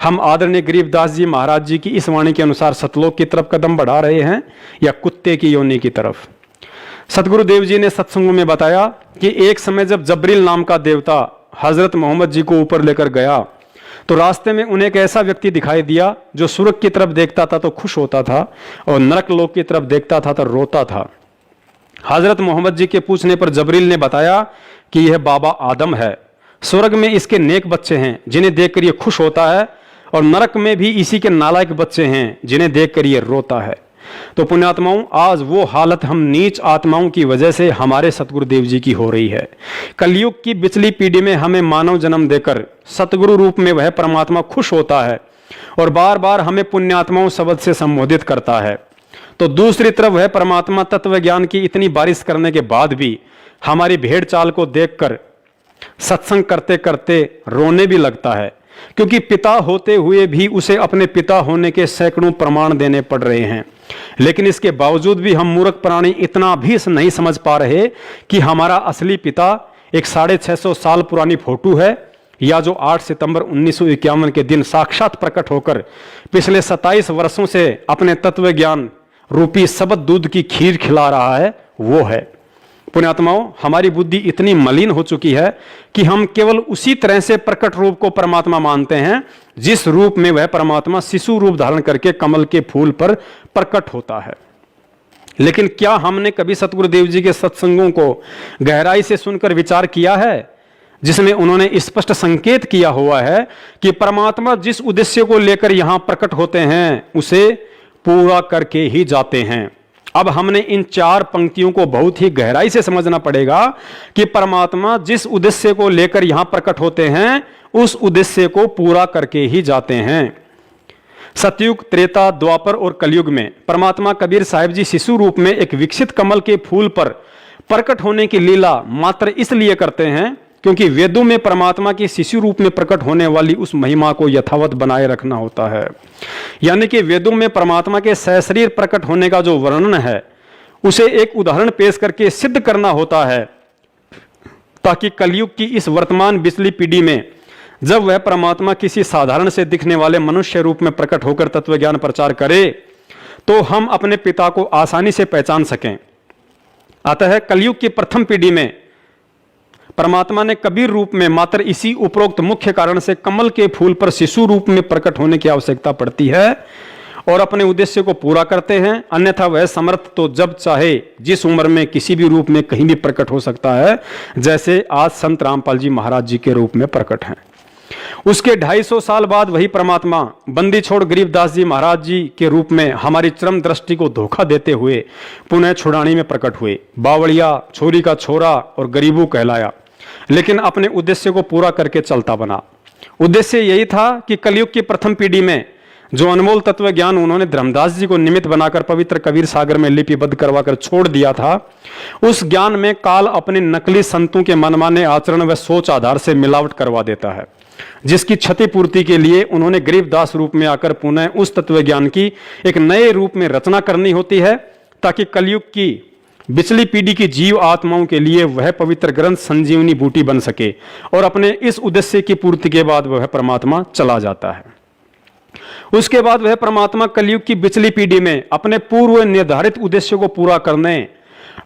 हम आदरणीय गरीबदास जी महाराज जी की इस वाणी के अनुसार सतलोक की तरफ कदम बढ़ा रहे हैं या कुत्ते की योनि की तरफ। सतगुरुदेव जी ने सत्संगों में बताया कि एक समय जब जबरील नाम का देवता हजरत मोहम्मद जी को ऊपर लेकर गया तो रास्ते में उन्हें एक ऐसा व्यक्ति दिखाई दिया जो स्वर्ग की तरफ देखता था तो खुश होता था और नरक लोक की तरफ देखता था तो रोता था। हजरत मोहम्मद जी के पूछने पर जबरील ने बताया कि यह बाबा आदम है, स्वर्ग में इसके नेक बच्चे हैं जिन्हें देखकर यह खुश होता है और नरक में भी इसी के नालायक बच्चे हैं जिन्हें देखकर यह रोता है। तो पुण्यात्माओं, आज वो हालत हम नीच आत्माओं की वजह से हमारे सतगुरुदेव जी की हो रही है। कलयुग की पिछली पीढ़ी में हमें मानव जन्म देकर सतगुरु रूप में वह परमात्मा खुश होता है और बार बार हमें पुण्यात्माओं शब्द से संबोधित करता है, तो दूसरी तरफ वह परमात्मा तत्व ज्ञान की इतनी बारिश करने के बाद भी हमारी भेड़ चाल को देखकर सत्संग करते करते रोने भी लगता है, क्योंकि पिता होते हुए भी उसे अपने पिता होने के सैकड़ों प्रमाण देने पड़ रहे हैं। लेकिन इसके बावजूद भी हम मूर्ख प्राणी इतना भी नहीं समझ पा रहे कि हमारा असली पिता एक 650 साल पुरानी फोटो है या जो 8 सितंबर 1951 के दिन साक्षात प्रकट होकर पिछले 27 वर्षों से अपने तत्व ज्ञान रूपी शब्द दूध की खीर खिला रहा है, वो है। पुण्यात्माओं, हमारी बुद्धि इतनी मलिन हो चुकी है कि हम केवल उसी तरह से प्रकट रूप को परमात्मा मानते हैं जिस रूप में वह परमात्मा शिशु रूप धारण करके कमल के फूल पर प्रकट होता है। लेकिन क्या हमने कभी सतगुरुदेव जी के सत्संगों को गहराई से सुनकर विचार किया है जिसमें उन्होंने स्पष्ट संकेत किया हुआ है कि परमात्मा जिस उद्देश्य को लेकर यहां प्रकट होते हैं उसे पूरा करके ही जाते हैं। अब हमने इन 4 पंक्तियों को बहुत ही गहराई से समझना पड़ेगा कि परमात्मा जिस उद्देश्य को लेकर यहां प्रकट होते हैं उस उद्देश्य को पूरा करके ही जाते हैं। सतयुग, त्रेता, द्वापर और कलयुग में परमात्मा कबीर साहिब जी शिशु रूप में एक विकसित कमल के फूल पर प्रकट होने की लीला मात्र इसलिए करते हैं क्योंकि वेदों में परमात्मा के शिशु रूप में प्रकट होने वाली उस महिमा को यथावत बनाए रखना होता है। यानी कि वेदों में परमात्मा के सशरीर प्रकट होने का जो वर्णन है उसे एक उदाहरण पेश करके सिद्ध करना होता है, ताकि कलयुग की इस वर्तमान पिछली पीढ़ी में जब वह परमात्मा किसी साधारण से दिखने वाले मनुष्य रूप में प्रकट होकर तत्व ज्ञान प्रचार करे तो हम अपने पिता को आसानी से पहचान सकें। अतः कलयुग की प्रथम पीढ़ी में परमात्मा ने कबीर रूप में मात्र इसी उपरोक्त मुख्य कारण से कमल के फूल पर शिशु रूप में प्रकट होने की आवश्यकता पड़ती है और अपने उद्देश्य को पूरा करते हैं। अन्यथा वह समर्थ तो जब चाहे जिस उम्र में किसी भी रूप में कहीं भी प्रकट हो सकता है, जैसे आज संत रामपाल जी महाराज जी के रूप में प्रकट हैं। उसके 250 साल बाद वही परमात्मा बंदी छोड़ गरीबदास जी महाराज जी के रूप में हमारी चरम दृष्टि को धोखा देते हुए पुनः छुड़ानी में प्रकट हुए। बावड़िया, छोरी का छोरा और गरीबू कहलाया, लेकिन अपने उद्देश्य को पूरा करके चलता बना। उद्देश्य यही था कि कलयुग की प्रथम पीढ़ी में जो अनमोल तत्व ज्ञान उन्होंने धर्मदास जी को निमित्त बनाकर पवित्र कबीर सागर में लिपिबद्ध करवाकर छोड़ दिया था, उस ज्ञान में काल अपने नकली संतों के मनमाने आचरण व सोच आधार से मिलावट करवा देता है, जिसकी क्षतिपूर्ति के लिए उन्होंने गरीबदास रूप में आकर पुनः उस तत्व ज्ञान की एक नए रूप में रचना करनी होती है, ताकि कलयुग की पिछली पीढ़ी की जीव आत्माओं के लिए वह पवित्र ग्रंथ संजीवनी बूटी बन सके। और अपने इस उद्देश्य की पूर्ति के बाद वह परमात्मा चला जाता है। उसके बाद वह परमात्मा कलयुग की पिछली पीढ़ी में अपने पूर्व निर्धारित उद्देश्य को पूरा करने,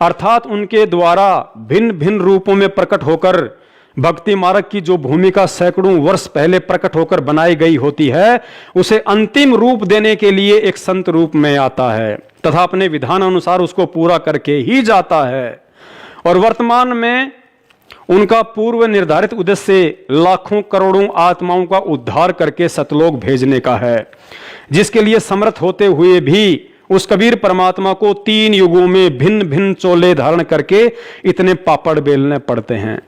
अर्थात उनके द्वारा भिन्न भिन्न रूपों में प्रकट होकर भक्ति मार्ग की जो भूमिका सैकड़ों वर्ष पहले प्रकट होकर बनाई गई होती है, उसे अंतिम रूप देने के लिए एक संत रूप में आता है तथा अपने विधान अनुसार उसको पूरा करके ही जाता है। और वर्तमान में उनका पूर्व निर्धारित उद्देश्य लाखों करोड़ों आत्माओं का उद्धार करके सतलोक भेजने का है, जिसके लिए समर्थ होते हुए भी उस कबीर परमात्मा को 3 युगों में भिन्न भिन्न चोले धारण करके इतने पापड़ बेलने पड़ते हैं।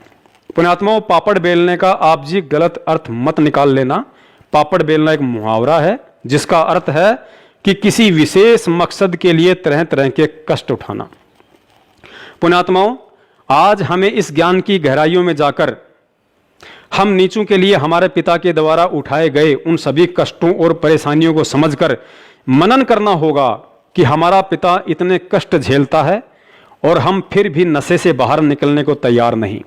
पुण्यात्माओं, पापड़ बेलने का आप जी गलत अर्थ मत निकाल लेना। पापड़ बेलना एक मुहावरा है जिसका अर्थ है कि किसी विशेष मकसद के लिए तरह तरह के कष्ट उठाना। पुण्यात्माओं, आज हमें इस ज्ञान की गहराइयों में जाकर हम नीचों के लिए हमारे पिता के द्वारा उठाए गए उन सभी कष्टों और परेशानियों को समझकर मनन करना होगा कि हमारा पिता इतने कष्ट झेलता है और हम फिर भी नशे से बाहर निकलने को तैयार नहीं।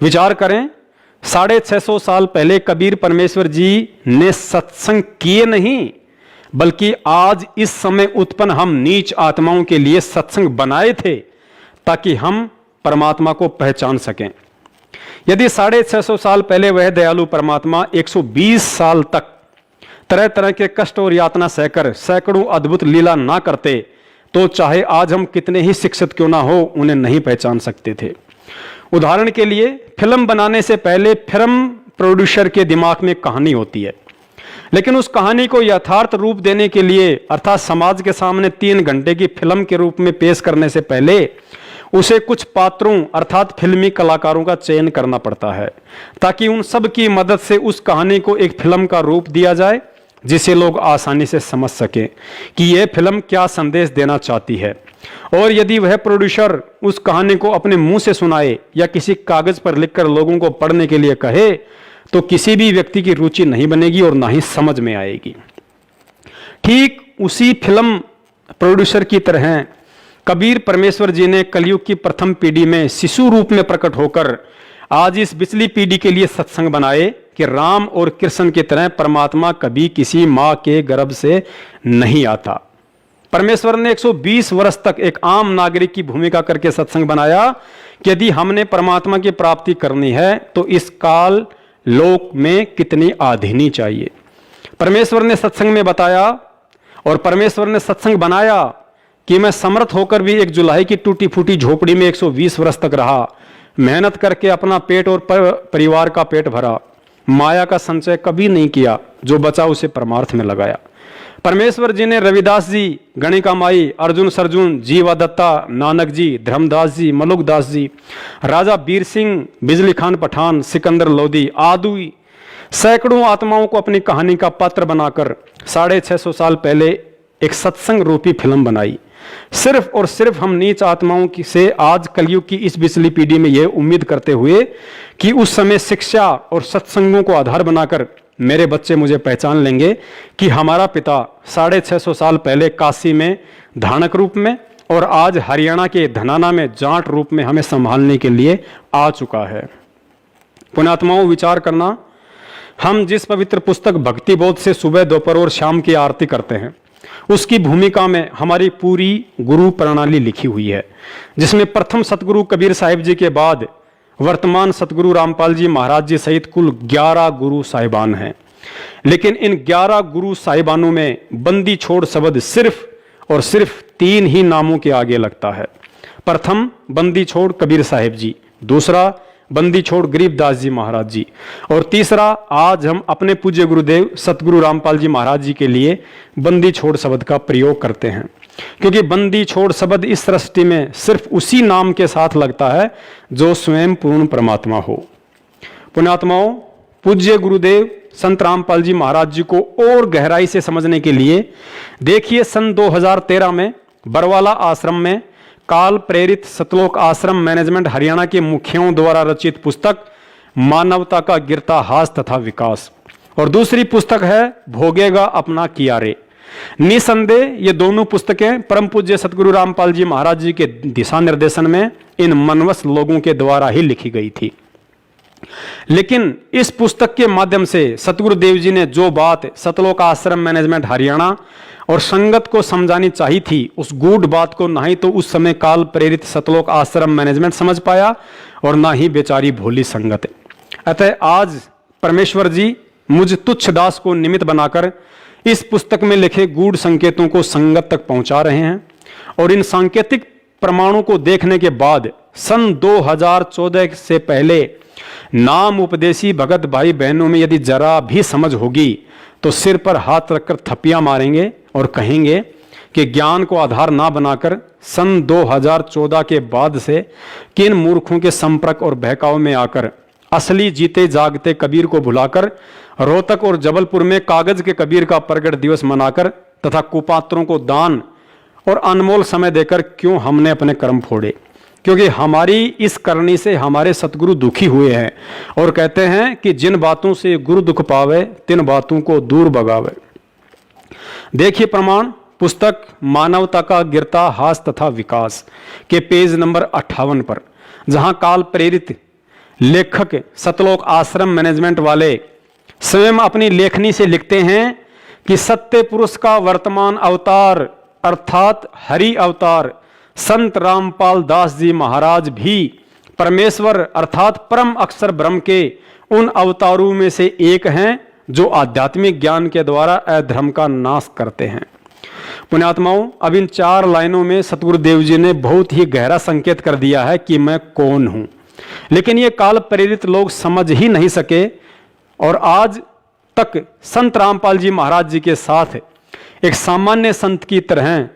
विचार करें, 650 साल पहले कबीर परमेश्वर जी ने सत्संग किए नहीं, बल्कि आज इस समय उत्पन्न हम नीच आत्माओं के लिए सत्संग बनाए थे ताकि हम परमात्मा को पहचान सकें। यदि 650 साल पहले वह दयालु परमात्मा 120 साल तक तरह तरह के कष्ट और यातना सहकर सैकड़ों अद्भुत लीला ना करते तो चाहे आज हम कितने ही शिक्षित क्यों ना हो, उन्हें नहीं पहचान सकते थे। उदाहरण के लिए, फिल्म बनाने से पहले फिल्म प्रोड्यूसर के दिमाग में कहानी होती है, लेकिन उस कहानी को यथार्थ रूप देने के लिए अर्थात समाज के सामने 3 घंटे की फिल्म के रूप में पेश करने से पहले उसे कुछ पात्रों अर्थात फिल्मी कलाकारों का चयन करना पड़ता है ताकि उन सब की मदद से उस कहानी को एक फिल्म का रूप दिया जाए जिसे लोग आसानी से समझ सकें कि यह फिल्म क्या संदेश देना चाहती है। और यदि वह प्रोड्यूसर उस कहानी को अपने मुंह से सुनाए या किसी कागज पर लिखकर लोगों को पढ़ने के लिए कहे तो किसी भी व्यक्ति की रुचि नहीं बनेगी और ना ही समझ में आएगी। ठीक उसी फिल्म प्रोड्यूसर की तरह कबीर परमेश्वर जी ने कलयुग की प्रथम पीढ़ी में शिशु रूप में प्रकट होकर आज इस पिछली पीढ़ी के लिए सत्संग बनाए कि राम और कृष्ण की तरह परमात्मा कभी किसी मां के गर्भ से नहीं आता। परमेश्वर ने 120 वर्ष तक एक आम नागरिक की भूमिका करके सत्संग बनाया कि यदि हमने परमात्मा की प्राप्ति करनी है तो इस काल लोक में कितनी आधीनी चाहिए। परमेश्वर ने सत्संग में बताया और परमेश्वर ने सत्संग बनाया कि मैं समर्थ होकर भी एक जुलाई की टूटी फूटी झोपड़ी में 120 वर्ष तक रहा, मेहनत करके अपना पेट और परिवार का पेट भरा, माया का संचय कभी नहीं किया, जो बचा उसे परमार्थ में लगाया। परमेश्वर जी ने रविदास जी, गणिका माई, अर्जुन सरजुन, जीवा दत्ता, नानक जी, धर्मदास जी, मलुकदास जी, राजा बीर सिंह, बिजली खान पठान, सिकंदर लोधी आदि सैकड़ों आत्माओं को अपनी कहानी का पात्र बनाकर 650 साल पहले एक सत्संग रूपी फिल्म बनाई। सिर्फ और सिर्फ हम नीच आत्माओं से आज कलयुग की इस पिछली पीढ़ी में यह उम्मीद करते हुए कि उस समय शिक्षा और सत्संगों को आधार बनाकर मेरे बच्चे मुझे पहचान लेंगे कि हमारा पिता 650 साल पहले काशी में धानक रूप में और आज हरियाणा के धनाना में जाट रूप में हमें संभालने के लिए आ चुका है। पुण्यात्माओं, विचार करना, हम जिस पवित्र पुस्तक भक्ति बोध से सुबह, दोपहर और शाम की आरती करते हैं उसकी भूमिका में हमारी पूरी गुरु प्रणाली लिखी हुई है, जिसमें प्रथम सतगुरु कबीर साहिब जी के बाद वर्तमान सतगुरु रामपाल जी महाराज जी सहित कुल 11 गुरु साहिबान हैं। लेकिन इन 11 गुरु साहिबानों में बंदी छोड़ शब्द सिर्फ और सिर्फ 3 ही नामों के आगे लगता है। प्रथम बंदी छोड़ कबीर साहिब जी, दूसरा बंदी छोड़ गरीबदास जी महाराज जी, और तीसरा आज हम अपने पूज्य गुरुदेव सतगुरु रामपाल जी महाराज जी के लिए बंदी छोड़ शब्द का प्रयोग करते हैं, क्योंकि बंदी छोड़ शब्द इस सृष्टि में सिर्फ उसी नाम के साथ लगता है जो स्वयं पूर्ण परमात्मा हो। पुण्यात्माओं, पूज्य गुरुदेव संत रामपाल जी महाराज जी को और गहराई से समझने के लिए देखिए सन 2013 में बरवाला आश्रम में काल प्रेरित सतलोक आश्रम मैनेजमेंट हरियाणा के मुखियों द्वारा रचित पुस्तक मानवता का गिरता हास तथा विकास, और दूसरी पुस्तक है भोगेगा अपना किया रे। निसंदेह ये दोनों पुस्तकें परम पूज्य सतगुरु रामपाल जी महाराज जी के दिशा निर्देशन में इन मनवस लोगों के द्वारा ही लिखी गई थी। लेकिन इस पुस्तक के माध्यम से सतगुरुदेव जी ने जो बात सतलोक आश्रम मैनेजमेंट हरियाणा और संगत को समझानी चाहिए थी, उस गूढ़ बात को ना ही तो उस समय काल प्रेरित सतलोक आश्रम मैनेजमेंट समझ पाया और ना ही बेचारी भोली संगत। अतः आज परमेश्वर जी मुझ तुच्छ दास को निमित्त बनाकर इस पुस्तक में लिखे गूढ़ संकेतों को संगत तक पहुंचा रहे हैं, और इन सांकेतिक प्रमाणों को देखने के बाद सन 2014 से पहले नाम उपदेशी भगत भाई बहनों में यदि जरा भी समझ होगी तो सिर पर हाथ रखकर थप्पियां मारेंगे और कहेंगे कि ज्ञान को आधार ना बनाकर सन 2014 के बाद से किन मूर्खों के संपर्क और बहकाव में आकर असली जीते जागते कबीर को भुलाकर रोहतक और जबलपुर में कागज के कबीर का प्रगट दिवस मनाकर तथा कुपात्रों को दान और अनमोल समय देकर क्यों हमने अपने कर्म फोड़े, क्योंकि हमारी इस करनी से हमारे सतगुरु दुखी हुए हैं और कहते हैं कि जिन बातों से गुरु दुख पावे तिन बातों को दूर भगावे। देखिए प्रमाण, पुस्तक मानवता का गिरता हास तथा विकास के पेज नंबर 58 पर, जहां काल प्रेरित लेखक सतलोक आश्रम मैनेजमेंट वाले स्वयं अपनी लेखनी से लिखते हैं कि सत्य पुरुष का वर्तमान अवतार अर्थात हरि अवतार संत रामपाल दास जी महाराज भी परमेश्वर अर्थात परम अक्षर ब्रह्म के उन अवतारों में से एक हैं जो आध्यात्मिक ज्ञान के द्वारा अधर्म का नाश करते हैं। पुण्यात्माओं, अब इन 4 लाइनों में सतगुरुदेव जी ने बहुत ही गहरा संकेत कर दिया है कि मैं कौन हूं, लेकिन ये काल प्रेरित लोग समझ ही नहीं सके और आज तक संत रामपाल जी महाराज जी के साथ एक सामान्य संत की तरह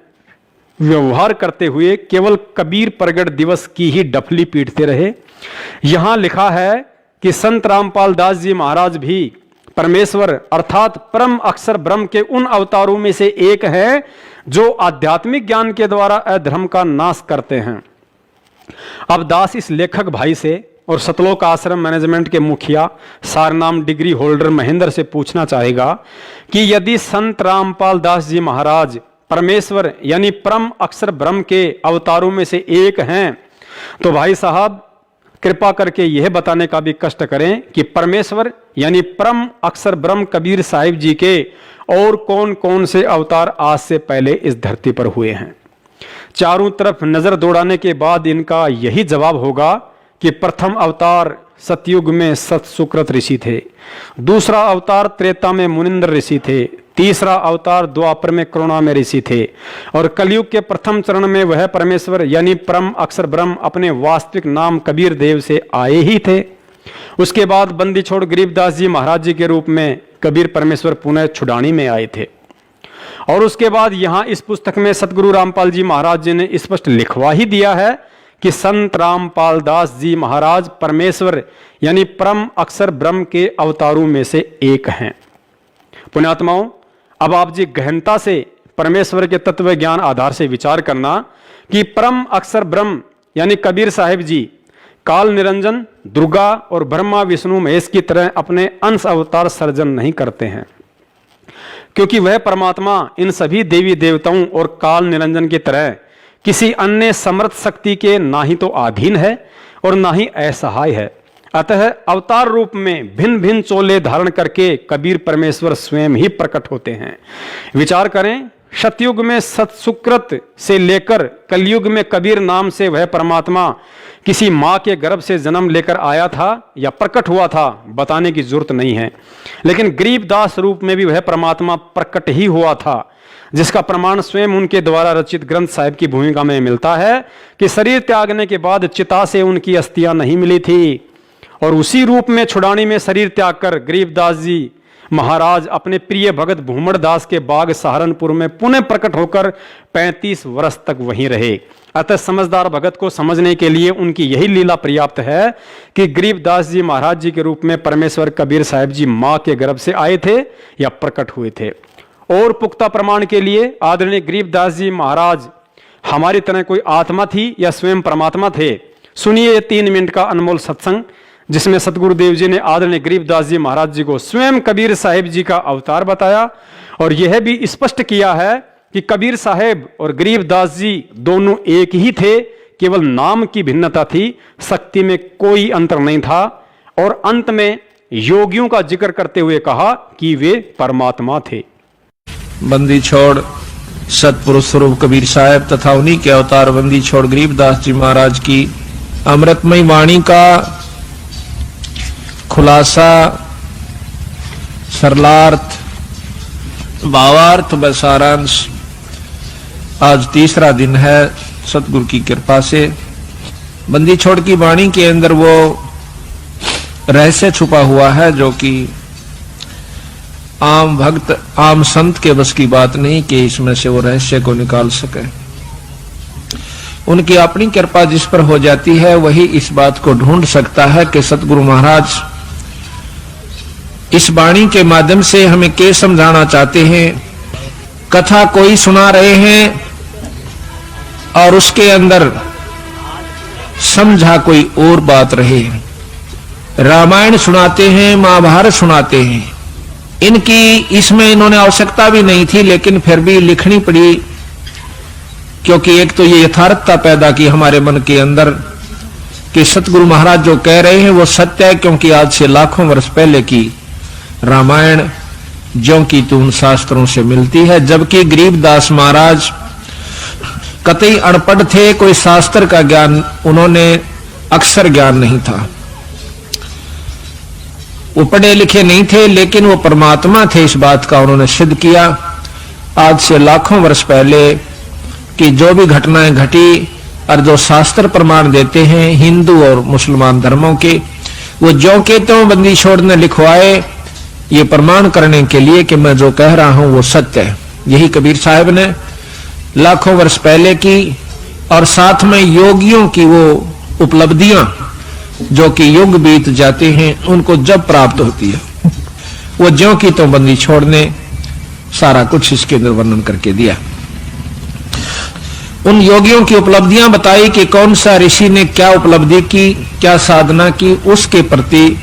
व्यवहार करते हुए केवल कबीर प्रगट दिवस की ही डफली पीटते रहे। यहां लिखा है कि संत रामपाल दास जी महाराज भी परमेश्वर अर्थात परम अक्षर ब्रह्म के उन अवतारों में से एक है जो आध्यात्मिक ज्ञान के द्वारा अधर्म का नाश करते हैं। अब दास इस लेखक भाई से और सतलोक आश्रम मैनेजमेंट के मुखिया सारनाम डिग्री होल्डर महेंद्र से पूछना चाहेगा कि यदि संत रामपाल दास जी महाराज परमेश्वर यानी परम अक्षर ब्रह्म के अवतारों में से एक हैं, तो भाई साहब कृपा करके यह बताने का भी कष्ट करें कि परमेश्वर यानी परम अक्षर ब्रह्म कबीर साहिब जी के और कौन कौन से अवतार आज से पहले इस धरती पर हुए हैं। चारों तरफ नजर दौड़ाने के बाद इनका यही जवाब होगा कि प्रथम अवतार सतयुग में सत सुकृत ऋषि थे, दूसरा अवतार त्रेता में मुनिंद्र ऋषि थे, तीसरा अवतार द्वापर में करुणा में ऋषि थे और कलयुग के प्रथम चरण में वह परमेश्वर यानी परम अक्षर ब्रह्म अपने वास्तविक नाम कबीर देव से आए ही थे। उसके बाद बंदी छोड़ गरीबदास जी महाराज जी के रूप में कबीर परमेश्वर पुनः छुड़ानी में आए थे। और उसके बाद यहाँ इस पुस्तक में सतगुरु रामपाल जी महाराज जी ने स्पष्ट लिखवा ही दिया है कि संत रामपाल दास जी महाराज परमेश्वर यानी परम अक्षर ब्रह्म के अवतारों में से एक हैं। पुण्यात्माओं, अब आप जी गहनता से परमेश्वर के तत्व ज्ञान आधार से विचार करना कि परम अक्षर ब्रह्म यानी कबीर साहिब जी काल निरंजन दुर्गा और ब्रह्मा विष्णु महेश की तरह अपने अंश अवतार सर्जन नहीं करते हैं, क्योंकि वह परमात्मा इन सभी देवी देवताओं और काल निरंजन की तरह किसी अन्य समर्थ शक्ति के ना ही तो अधीन है और ना ही असहाय है। अतः अवतार रूप में भिन्न भिन्न चोले धारण करके कबीर परमेश्वर स्वयं ही प्रकट होते हैं। विचार करें, सतयुग में सतसुकृत से लेकर कलयुग में कबीर नाम से वह परमात्मा किसी माँ के गर्भ से जन्म लेकर आया था या प्रकट हुआ था, बताने की जरूरत नहीं है। लेकिन गरीबदास रूप में भी वह परमात्मा प्रकट ही हुआ था, जिसका प्रमाण स्वयं उनके द्वारा रचित ग्रंथ साहिब की भूमिका में मिलता है कि शरीर त्यागने के बाद चिता से उनकी अस्थियां नहीं मिली थी और उसी रूप में छुड़ानी में शरीर त्याग कर गरीबदास जी महाराज अपने प्रिय भगत भूमड़ दास के बाग सहारनपुर में पुनः प्रकट होकर 35 वर्ष तक वहीं रहे। अतः समझदार भगत को समझने के लिए उनकी यही लीला पर्याप्त है कि गरीबदास जी महाराज जी के रूप में परमेश्वर कबीर साहिब जी माँ के गर्भ से आए थे या प्रकट हुए थे। और पुख्ता प्रमाण के लिए आदरणीय गरीबदास जी महाराज हमारी तरह कोई आत्मा थी या स्वयं परमात्मा थे। सुनिए 3 मिनट का अनमोल सत्संग, जिसमें सतगुरुदेव जी ने आदरणीय गरीबदास जी महाराज जी को स्वयं कबीर साहिब जी का अवतार बताया और यह भी स्पष्ट किया है कि कबीर साहिब और गरीबदास जी दोनों एक ही थे, केवल नाम की भिन्नता थी, शक्ति में कोई अंतर नहीं था। और अंत में योगियों का जिक्र करते हुए कहा कि वे परमात्मा थे। बंदी छोड़ सतपुरुष स्वरूप कबीर साहब तथा उन्हीं के अवतार बंदी छोड़ गरीबदास जी महाराज की अमृतमयी वाणी का खुलासा, सरलार्थ, भावार्थ व सारांश आज तीसरा दिन है सतगुरु की कृपा से। बंदी छोड़ की वाणी के अंदर वो रहस्य छुपा हुआ है जो कि आम भक्त आम संत के बस की बात नहीं कि इसमें से वो रहस्य को निकाल सके। उनकी अपनी कृपा जिस पर हो जाती है वही इस बात को ढूंढ सकता है कि सतगुरु महाराज इस वाणी के माध्यम से हमें क्या समझाना चाहते हैं। कथा कोई सुना रहे हैं और उसके अंदर समझा कोई और बात रहे। रामायण सुनाते हैं, महाभारत सुनाते हैं, इनकी इसमें इन्होंने आवश्यकता भी नहीं थी, लेकिन फिर भी लिखनी पड़ी, क्योंकि एक तो ये यथार्थता पैदा की हमारे मन के अंदर कि सतगुरु महाराज जो कह रहे हैं वो सत्य है, क्योंकि आज से लाखों वर्ष पहले की रामायण ज्यों की त्यों शास्त्रों से मिलती है। जबकि गरीबदास महाराज कतई अनपढ़ थे, कोई शास्त्र का ज्ञान, उन्होंने अक्षर ज्ञान नहीं था, वो पढ़े लिखे नहीं थे, लेकिन वो परमात्मा थे, इस बात का उन्होंने सिद्ध किया। आज से लाखों वर्ष पहले कि जो भी घटनाएं घटी और जो शास्त्र प्रमाण देते हैं हिंदू और मुसलमान धर्मों के, वो ज्यों के त्यों बंदी छोड़ ने लिखवाए, ये प्रमाण करने के लिए कि मैं जो कह रहा हूं वो सत्य है। यही कबीर साहब ने लाखों वर्ष पहले की, और साथ में योगियों की वो उपलब्धियां जो कि युग बीत जाते हैं उनको जब प्राप्त होती है, वो ज्यों की त्यों बंदी छोड़ने सारा कुछ इसके अंदर वर्णन करके दिया। उन योगियों की उपलब्धियां बताई कि कौन सा ऋषि ने क्या उपलब्धि की, क्या साधना की, उसके प्रति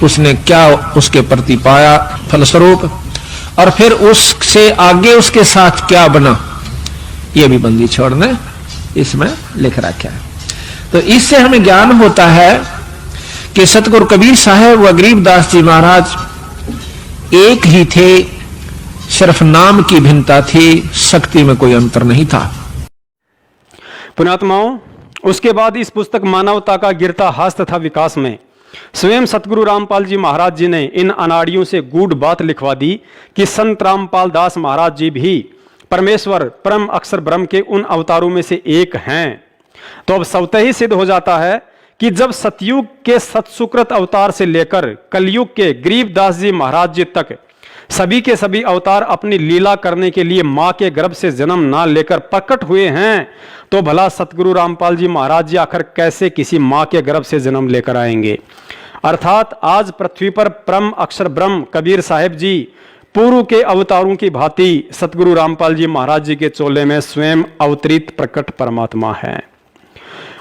उसने क्या उसके प्रति पाया फलस्वरूप, और फिर उससे आगे उसके साथ क्या बना, ये भी बंदी छोड़ ने इसमें लिख रखा है। तो इससे हमें ज्ञान होता है कि सतगुरु कबीर साहब व गरीबदास जी महाराज एक ही थे, सिर्फ नाम की भिन्नता थी, शक्ति में कोई अंतर नहीं था। पुण्यात्माओं, उसके बाद इस पुस्तक मानवता का गिरता हाथ तथा विकास में स्वयं सतगुरु रामपाल जी महाराज जी ने इन अनाड़ियों से गूढ़ बात लिखवा दी कि संत रामपाल दास महाराज जी भी परमेश्वर परम अक्षर ब्रह्म के उन अवतारों में से एक हैं। तो अब स्वतः ही सिद्ध हो जाता है कि जब सतयुग के सतसुकृत अवतार से लेकर कलयुग के गरीबदास जी महाराज जी तक सभी के सभी अवतार अपनी लीला करने के लिए मां के गर्भ से जन्म ना लेकर प्रकट हुए हैं, तो भला सतगुरु रामपाल जी महाराज जी आखिर कैसे किसी मां के गर्भ से जन्म लेकर आएंगे। अर्थात आज पृथ्वी पर परम अक्षर ब्रह्म कबीर साहिब जी पूर्व के अवतारों की भांति सतगुरु रामपाल जी महाराज जी के चोले में स्वयं अवतरित प्रकट परमात्मा है,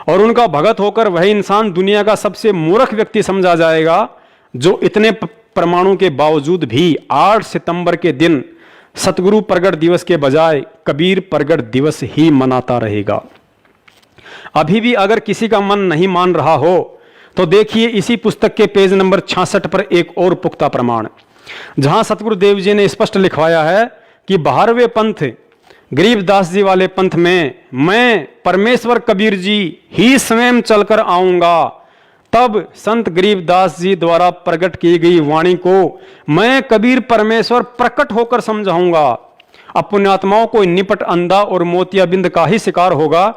और उनका भगत होकर वही इंसान दुनिया का सबसे मूर्ख व्यक्ति समझा जाएगा जो इतने प्रमाणों के बावजूद भी 8 सितंबर के दिन सतगुरु प्रगट दिवस के बजाय कबीर प्रगट दिवस ही मनाता रहेगा। अभी भी अगर किसी का मन नहीं मान रहा हो तो देखिए इसी पुस्तक के पेज नंबर 66 पर एक और पुख्ता प्रमाण, जहां सतगुरुदेव जी ने स्पष्ट लिखवाया है कि 12वें पंथ गरीबदास जी वाले पंथ में मैं परमेश्वर कबीर जी ही स्वयं चलकर आऊंगा, तब संत गरीबदास जी द्वारा प्रकट की गई वाणी को मैं कबीर परमेश्वर प्रकट होकर समझाऊंगा। अब पुण्यात्माओं को निपट अंधा और मोतियाबिंद का ही शिकार होगा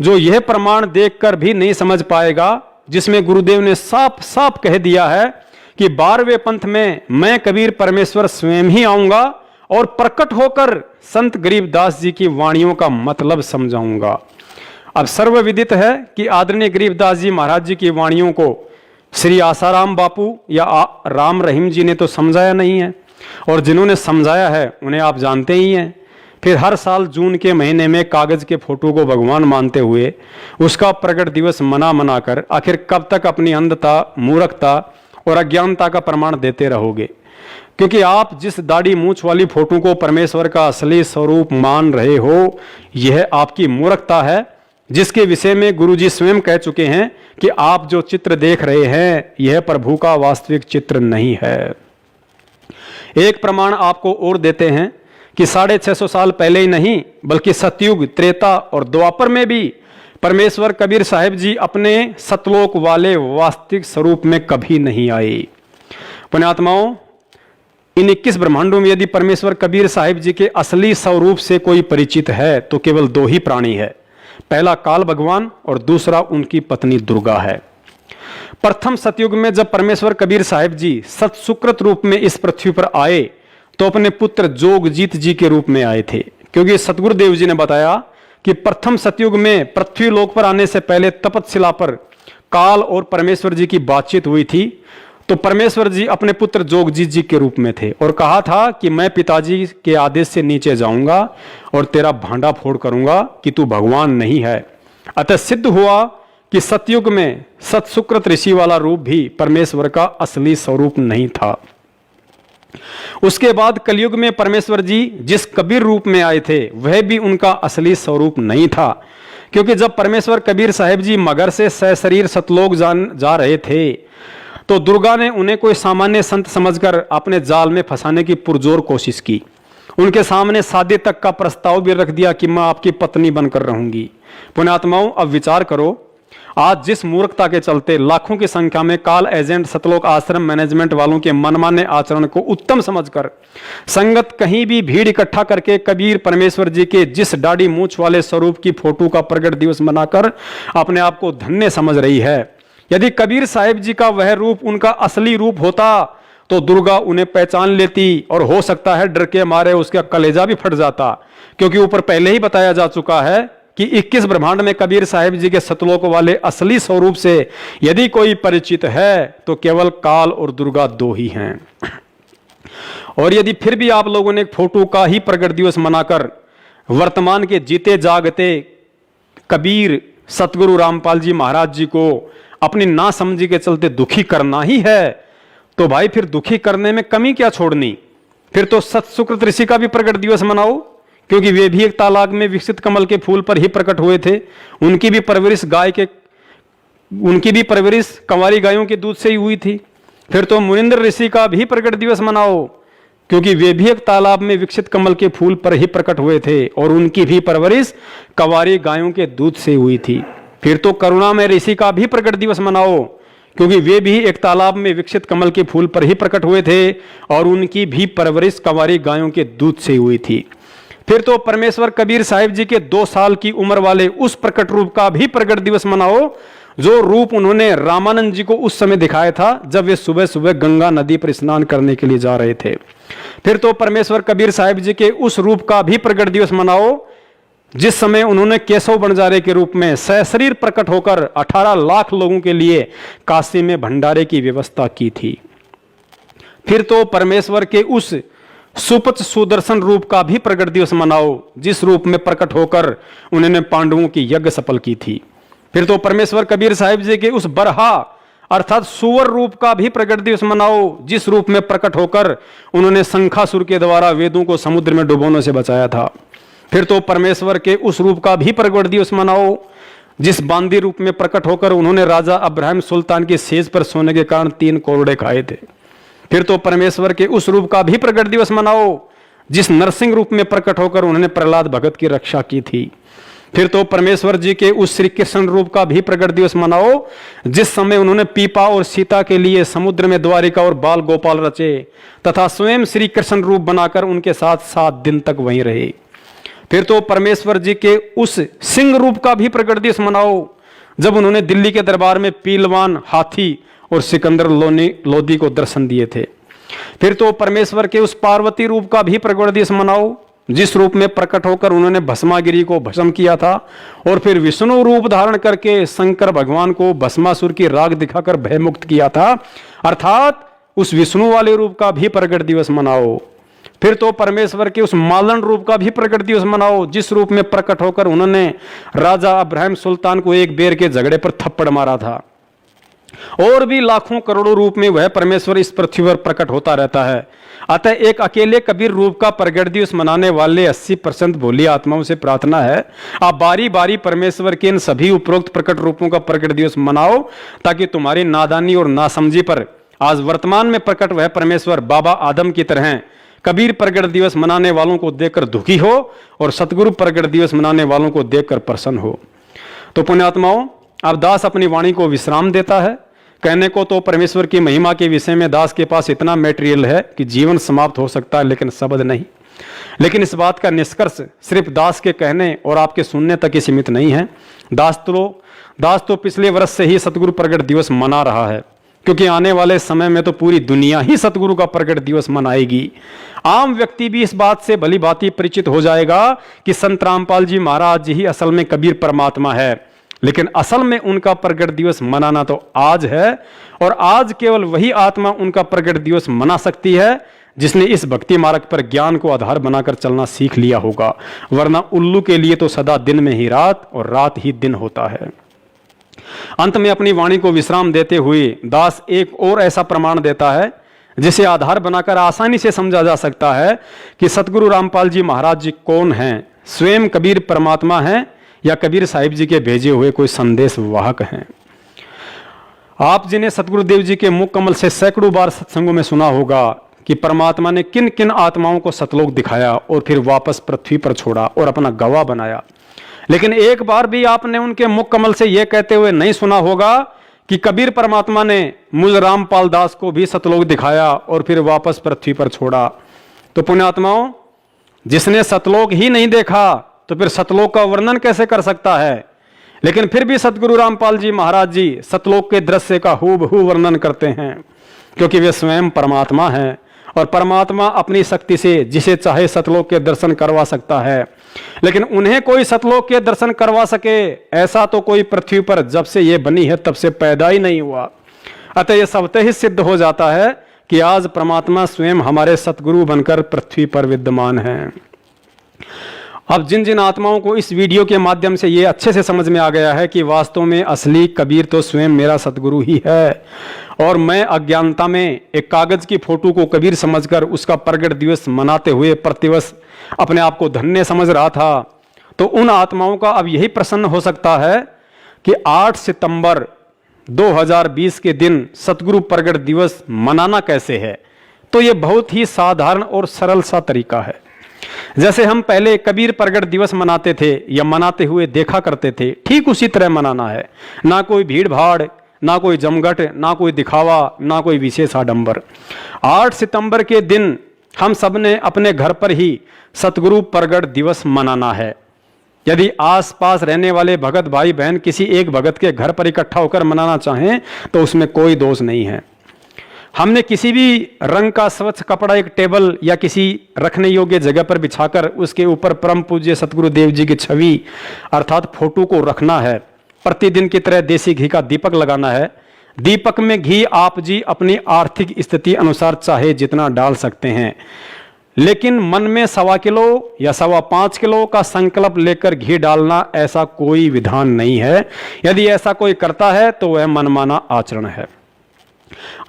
जो यह प्रमाण देखकर भी नहीं समझ पाएगा, जिसमें गुरुदेव ने साफ साफ कह दिया है कि 12वें पंथ में मैं कबीर परमेश्वर स्वयं ही आऊंगा और प्रकट होकर संत गरीबदास जी की वाणियों का मतलब समझाऊंगा। अब सर्वविदित है कि आदरणीय गरीबदास जी महाराज जी की वाणियों को श्री आसाराम बापू या राम रहीम जी ने तो समझाया नहीं है, और जिन्होंने समझाया है उन्हें आप जानते ही हैं। फिर हर साल जून के महीने में कागज के फोटो को भगवान मानते हुए उसका प्रकट दिवस मना कर आखिर कब तक अपनी अंधता, मूर्खता और अज्ञानता का प्रमाण देते रहोगे? क्योंकि आप जिस दाढ़ी मूंछ वाली फोटो को परमेश्वर का असली स्वरूप मान रहे हो, यह आपकी मूर्खता है, जिसके विषय में गुरुजी स्वयं कह चुके हैं कि आप जो चित्र देख रहे हैं यह प्रभु का वास्तविक चित्र नहीं है। एक प्रमाण आपको और देते हैं कि 650 साल पहले ही नहीं बल्कि सतयुग, त्रेता और द्वापर में भी परमेश्वर कबीर साहिब जी अपने सतलोक वाले वास्तविक स्वरूप में कभी नहीं आए। पुण्यात्माओं, इन 21 ब्रह्मांडों में यदि परमेश्वर कबीर साहिब जी के असली स्वरूप से कोई परिचित है तो केवल 2 ही प्राणी है, पहला काल भगवान और दूसरा उनकी पत्नी दुर्गा है। प्रथम सतयुग में जब परमेश्वर कबीर साहिब जी सतसुकृत रूप में इस पृथ्वी पर आए तो अपने पुत्र जोगजीत जी के रूप में आए थे, क्योंकि सतगुरुदेव जी ने बताया कि प्रथम सतयुग में पृथ्वी लोक पर आने से पहले तपतशिला पर काल और परमेश्वर जी की बातचीत हुई थी। तो परमेश्वर जी अपने पुत्र जोगजीत जी के रूप में थे और कहा था कि मैं पिताजी के आदेश से नीचे जाऊंगा और तेरा भांडा फोड़ करूंगा कि तू भगवान नहीं है। अतः सिद्ध हुआ कि सतयुग में सतसुकृत ऋषि वाला रूप भी परमेश्वर का असली स्वरूप नहीं था। उसके बाद कलयुग में परमेश्वर जी जिस कबीर रूप में आए थे वह भी उनका असली स्वरूप नहीं था, क्योंकि जब परमेश्वर कबीर साहिब जी मगर से सशरीर सतलोक जा रहे थे तो दुर्गा ने उन्हें कोई सामान्य संत समझकर अपने जाल में फंसाने की पुरजोर कोशिश की। उनके सामने शादी तक का प्रस्ताव भी रख दिया कि मैं आपकी पत्नी बनकर रहूंगी। पुण्यात्माओं, अब विचार करो, आज जिस मूर्खता के चलते लाखों की संख्या में काल एजेंट सतलोक आश्रम मैनेजमेंट वालों के मनमाने आचरण को उत्तम समझकर संगत कहीं भी भीड़ इकट्ठा करके कबीर परमेश्वर जी के जिस दाढ़ी मूंछ वाले स्वरूप की फोटो का प्रकट दिवस मनाकर अपने आप को धन्य समझ रही है। यदि कबीर साहिब जी का वह रूप उनका असली रूप होता तो दुर्गा उन्हें पहचान लेती और हो सकता है डर के मारे उसका कलेजा भी फट जाता, क्योंकि ऊपर पहले ही बताया जा चुका है कि 21 ब्रह्मांड में कबीर साहिब जी के सतलोक वाले असली स्वरूप से यदि कोई परिचित है तो केवल काल और दुर्गा दो ही हैं। और यदि फिर भी आप लोगों ने फोटो का ही प्रकट दिवस मनाकर वर्तमान के जीते जागते कबीर सतगुरु रामपाल जी महाराज जी को अपनी नासमझी के चलते दुखी करना ही है, तो भाई फिर दुखी करने में कमी क्या छोड़नी। फिर तो सतसुकृत ऋषि का भी प्रकट दिवस मनाओ, क्योंकि वे भी एक तालाब में विकसित कमल के फूल पर ही प्रकट हुए थे। उनकी भी परवरिश कंवारी गायों के दूध से ही हुई थी। फिर तो मुनिंद्र ऋषि का भी प्रकट दिवस मनाओ, क्योंकि वे भी एक तालाब में विकसित कमल के फूल पर ही प्रकट हुए थे और उनकी भी परवरिश कंवारी गायों के दूध से हुई थी। फिर तो करुणा में ऋषि का भी प्रकट दिवस मनाओ, क्योंकि वे भी एक तालाब में विकसित कमल के फूल पर ही प्रकट हुए थे और उनकी भी परवरिश कंवारी गायों के दूध से हुई थी। फिर तो परमेश्वर कबीर साहिब जी के 2 साल की उम्र वाले उस प्रकट रूप का भी प्रकट दिवस मनाओ जो रूप उन्होंने रामानंद जी को उस समय दिखाया था जब वे सुबह सुबह गंगा नदी पर स्नान करने के लिए जा रहे थे। फिर तो परमेश्वर कबीर साहिब जी के उस रूप का भी प्रकट दिवस मनाओ जिस समय उन्होंने केशव बंजारे के रूप में सशरीर प्रकट होकर 18 लाख लोगों के लिए काशी में भंडारे की व्यवस्था की थी। फिर तो परमेश्वर के उस सुपच सुदर्शन रूप का भी प्रकट दिवस मनाओ जिस रूप में प्रकट होकर उन्होंने पांडवों की यज्ञ सफल की थी। फिर तो परमेश्वर कबीर साहिब जी के उस बरहा अर्थात सुवर रूप का भी प्रकट दिवस मनाओ जिस रूप में प्रकट होकर उन्होंने शंखासुर के द्वारा वेदों को समुद्र में डुबोने से बचाया था। फिर तो परमेश्वर के उस रूप का भी प्रकट दिवस मनाओ जिस बांदी रूप में प्रकट होकर उन्होंने राजा अब्राहिम सुल्तान की सेज पर सोने के कारण 3 कोरड़े खाए थे। फिर तो परमेश्वर के उस रूप का भी प्रकट दिवस मनाओ जिस नरसिंह रूप में प्रकट होकर उन्होंने प्रहलाद भगत की रक्षा की थी। फिर तो परमेश्वर जी के उस श्री कृष्ण रूप का भी प्रकट दिवस मनाओ जिस समय उन्होंने पीपा और सीता के लिए समुद्र में द्वारिका और बाल गोपाल रचे तथा स्वयं श्री कृष्ण रूप बनाकर उनके साथ 7 दिन तक वहीं रहे। फिर तो परमेश्वर जी के उस सिंह रूप का भी प्रकट दिवस मनाओ जब उन्होंने दिल्ली के दरबार में पीलवान, हाथी और सिकंदर लोदी को दर्शन दिए थे। फिर तो परमेश्वर के उस पार्वती रूप का भी प्रकट दिवस मनाओ जिस रूप में प्रकट होकर उन्होंने भस्मागिरी को भस्म किया था और फिर विष्णु रूप धारण करके शंकर भगवान को भस्मासुर की राग दिखाकर भयमुक्त किया था, अर्थात उस विष्णु वाले रूप का भी प्रकट दिवस मनाओ। फिर तो परमेश्वर के उस मालन रूप का भी प्रकट दिवस मनाओ जिस रूप में प्रकट होकर उन्होंने राजा अब्राहिम सुल्तान को एक बेर के झगड़े पर थप्पड़ मारा था। और भी लाखों करोड़ों रूप में वह परमेश्वर इस पृथ्वी पर प्रकट होता रहता है। अतः एक अकेले कबीर रूप का प्रकट दिवस मनाने वाले 80% भोली आत्माओं से प्रार्थना है आप बारी बारी परमेश्वर के इन सभी उपरोक्त प्रकट रूपों का प्रकट दिवस मनाओ ताकि तुम्हारी नादानी और नासमझी पर आज वर्तमान में प्रकट वह परमेश्वर बाबा आदम की तरह कबीर प्रकट दिवस मनाने वालों को देखकर दुखी हो और सतगुरु प्रकट दिवस मनाने वालों को देखकर प्रसन्न हो। तो पुण्यात्माओं, अब दास अपनी वाणी को विश्राम देता है। कहने को तो परमेश्वर की महिमा के विषय में दास के पास इतना मटेरियल है कि जीवन समाप्त हो सकता है, लेकिन शब्द नहीं। लेकिन इस बात का निष्कर्ष सिर्फ दास के कहने और आपके सुनने तक ही सीमित नहीं है। दास तो पिछले वर्ष से ही सतगुरु प्रकट दिवस मना रहा है, क्योंकि आने वाले समय में तो पूरी दुनिया ही सतगुरु का प्रकट दिवस मनाएगी। आम व्यक्ति भी इस बात से भली भांति परिचित हो जाएगा कि संत रामपाल जी महाराज जी ही असल में कबीर परमात्मा है, लेकिन असल में उनका प्रकट दिवस मनाना तो आज है और आज केवल वही आत्मा उनका प्रकट दिवस मना सकती है जिसने इस भक्ति मार्ग पर ज्ञान को आधार बनाकर चलना सीख लिया होगा, वरना उल्लू के लिए तो सदा दिन में ही रात और रात ही दिन होता है। अंत में अपनी वाणी को विश्राम देते हुए दास एक और ऐसा प्रमाण देता है जिसे आधार बनाकर आसानी से समझा जा सकता है कि सतगुरु रामपाल जी महाराज जी कौन हैं, स्वयं कबीर परमात्मा हैं या कबीर साहिब जी के भेजे हुए कोई संदेश वाहक हैं। आप जिन्हें सतगुरुदेव जी के मुख कमल से सैकड़ों बार सत्संगों में सुना होगा कि परमात्मा ने किन किन आत्माओं को सतलोक दिखाया और फिर वापस पृथ्वी पर छोड़ा और अपना गवाह बनाया, लेकिन एक बार भी आपने उनके मुख कमल से यह कहते हुए नहीं सुना होगा कि कबीर परमात्मा ने मुझ रामपाल दास को भी सतलोक दिखाया और फिर वापस पृथ्वी पर छोड़ा। तो पुण्यात्माओं, जिसने सतलोक ही नहीं देखा तो फिर सतलोक का वर्णन कैसे कर सकता है। लेकिन फिर भी सतगुरु रामपाल जी महाराज जी सतलोक के दृश्य का हूबहू वर्णन करते हैं, क्योंकि वे स्वयं परमात्मा हैं और परमात्मा अपनी शक्ति से जिसे चाहे सतलोक के दर्शन करवा सकता है। लेकिन उन्हें कोई सतलोक के दर्शन करवा सके ऐसा तो कोई पृथ्वी पर जब से ये बनी है तब से पैदा ही नहीं हुआ। अतः यह स्वतः ही सिद्ध हो जाता है कि आज परमात्मा स्वयं हमारे सतगुरु बनकर पृथ्वी पर विद्यमान हैं। अब जिन जिन आत्माओं को इस वीडियो के माध्यम से ये अच्छे से समझ में आ गया है कि वास्तव में असली कबीर तो स्वयं मेरा सतगुरु ही है और मैं अज्ञानता में एक कागज की फोटो को कबीर समझकर उसका प्रगट दिवस मनाते हुए प्रतिवर्ष अपने आप को धन्य समझ रहा था, तो उन आत्माओं का अब यही प्रश्न हो सकता है कि 8 सितंबर 2020 के दिन सतगुरु प्रगट दिवस मनाना कैसे है। तो ये बहुत ही साधारण और सरल सा तरीका है। जैसे हम पहले कबीर प्रगट दिवस मनाते थे या मनाते हुए देखा करते थे, ठीक उसी तरह मनाना है। ना कोई भीड़ भाड़, ना कोई जमघट, ना कोई दिखावा, ना कोई विशेष आडंबर। 8 सितंबर के दिन हम सब ने अपने घर पर ही सतगुरु प्रगट दिवस मनाना है। यदि आसपास रहने वाले भगत भाई बहन किसी एक भगत के घर पर इकट्ठा होकर मनाना चाहें तो उसमें कोई दोष नहीं है। हमने किसी भी रंग का स्वच्छ कपड़ा एक टेबल या किसी रखने योग्य जगह पर बिछाकर उसके ऊपर परम पूज्य सतगुरुदेव जी की छवि अर्थात फोटो को रखना है। प्रतिदिन की तरह देसी घी का दीपक लगाना है। दीपक में घी आप जी अपनी आर्थिक स्थिति अनुसार चाहे जितना डाल सकते हैं, लेकिन मन में 1.25 किलो या 5.25 किलो का संकल्प लेकर घी डालना ऐसा कोई विधान नहीं है। यदि ऐसा कोई करता है तो वह मनमाना आचरण है।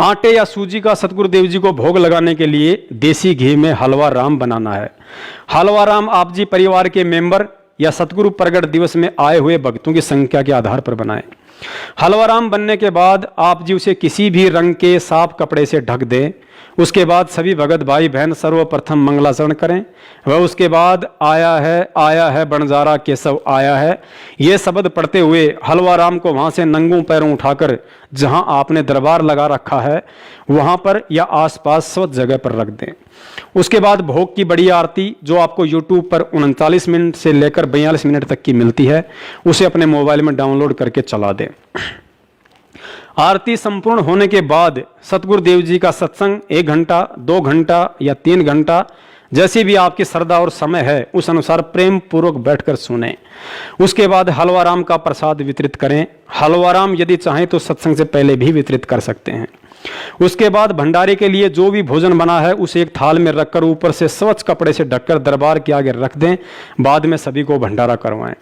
आटे या सूजी का सतगुरुदेव जी को भोग लगाने के लिए देसी घी में हलवा राम बनाना है। हलवा राम आप जी परिवार के मेंबर या सतगुरु प्रगट दिवस में आए हुए भक्तों की संख्या के आधार पर बनाएं। हलवा राम बनने के बाद आप जी उसे किसी भी रंग के साफ कपड़े से ढक दें। उसके बाद सभी भगत भाई बहन सर्वप्रथम मंगलाचरण करें। वह उसके बाद आया है बंजारा केशव आया है, ये शब्द पढ़ते हुए हलवा राम को वहां से नंगों पैरों उठाकर जहां आपने दरबार लगा रखा है वहां पर या आसपास स्वच्छ जगह पर रख दें। उसके बाद भोग की बड़ी आरती जो आपको YouTube पर 39 मिनट से लेकर 42 मिनट तक की मिलती है, उसे अपने मोबाइल में डाउनलोड करके चला दें। आरती संपूर्ण होने के बाद सतगुरुदेव जी का सत्संग 1 घंटा, 2 घंटा या 3 घंटा जैसी भी आपकी श्रद्धा और समय है उस अनुसार प्रेम पूर्वक बैठकर सुने। उसके बाद हलवा राम का प्रसाद वितरित करें। हलवा राम यदि चाहें तो सत्संग से पहले भी वितरित कर सकते हैं। उसके बाद भंडारे के लिए जो भी भोजन बना है उसे एक थाल में रखकर ऊपर से स्वच्छ कपड़े से ढककर दरबार के आगे रख दें। बाद में सभी को भंडारा करवाएं।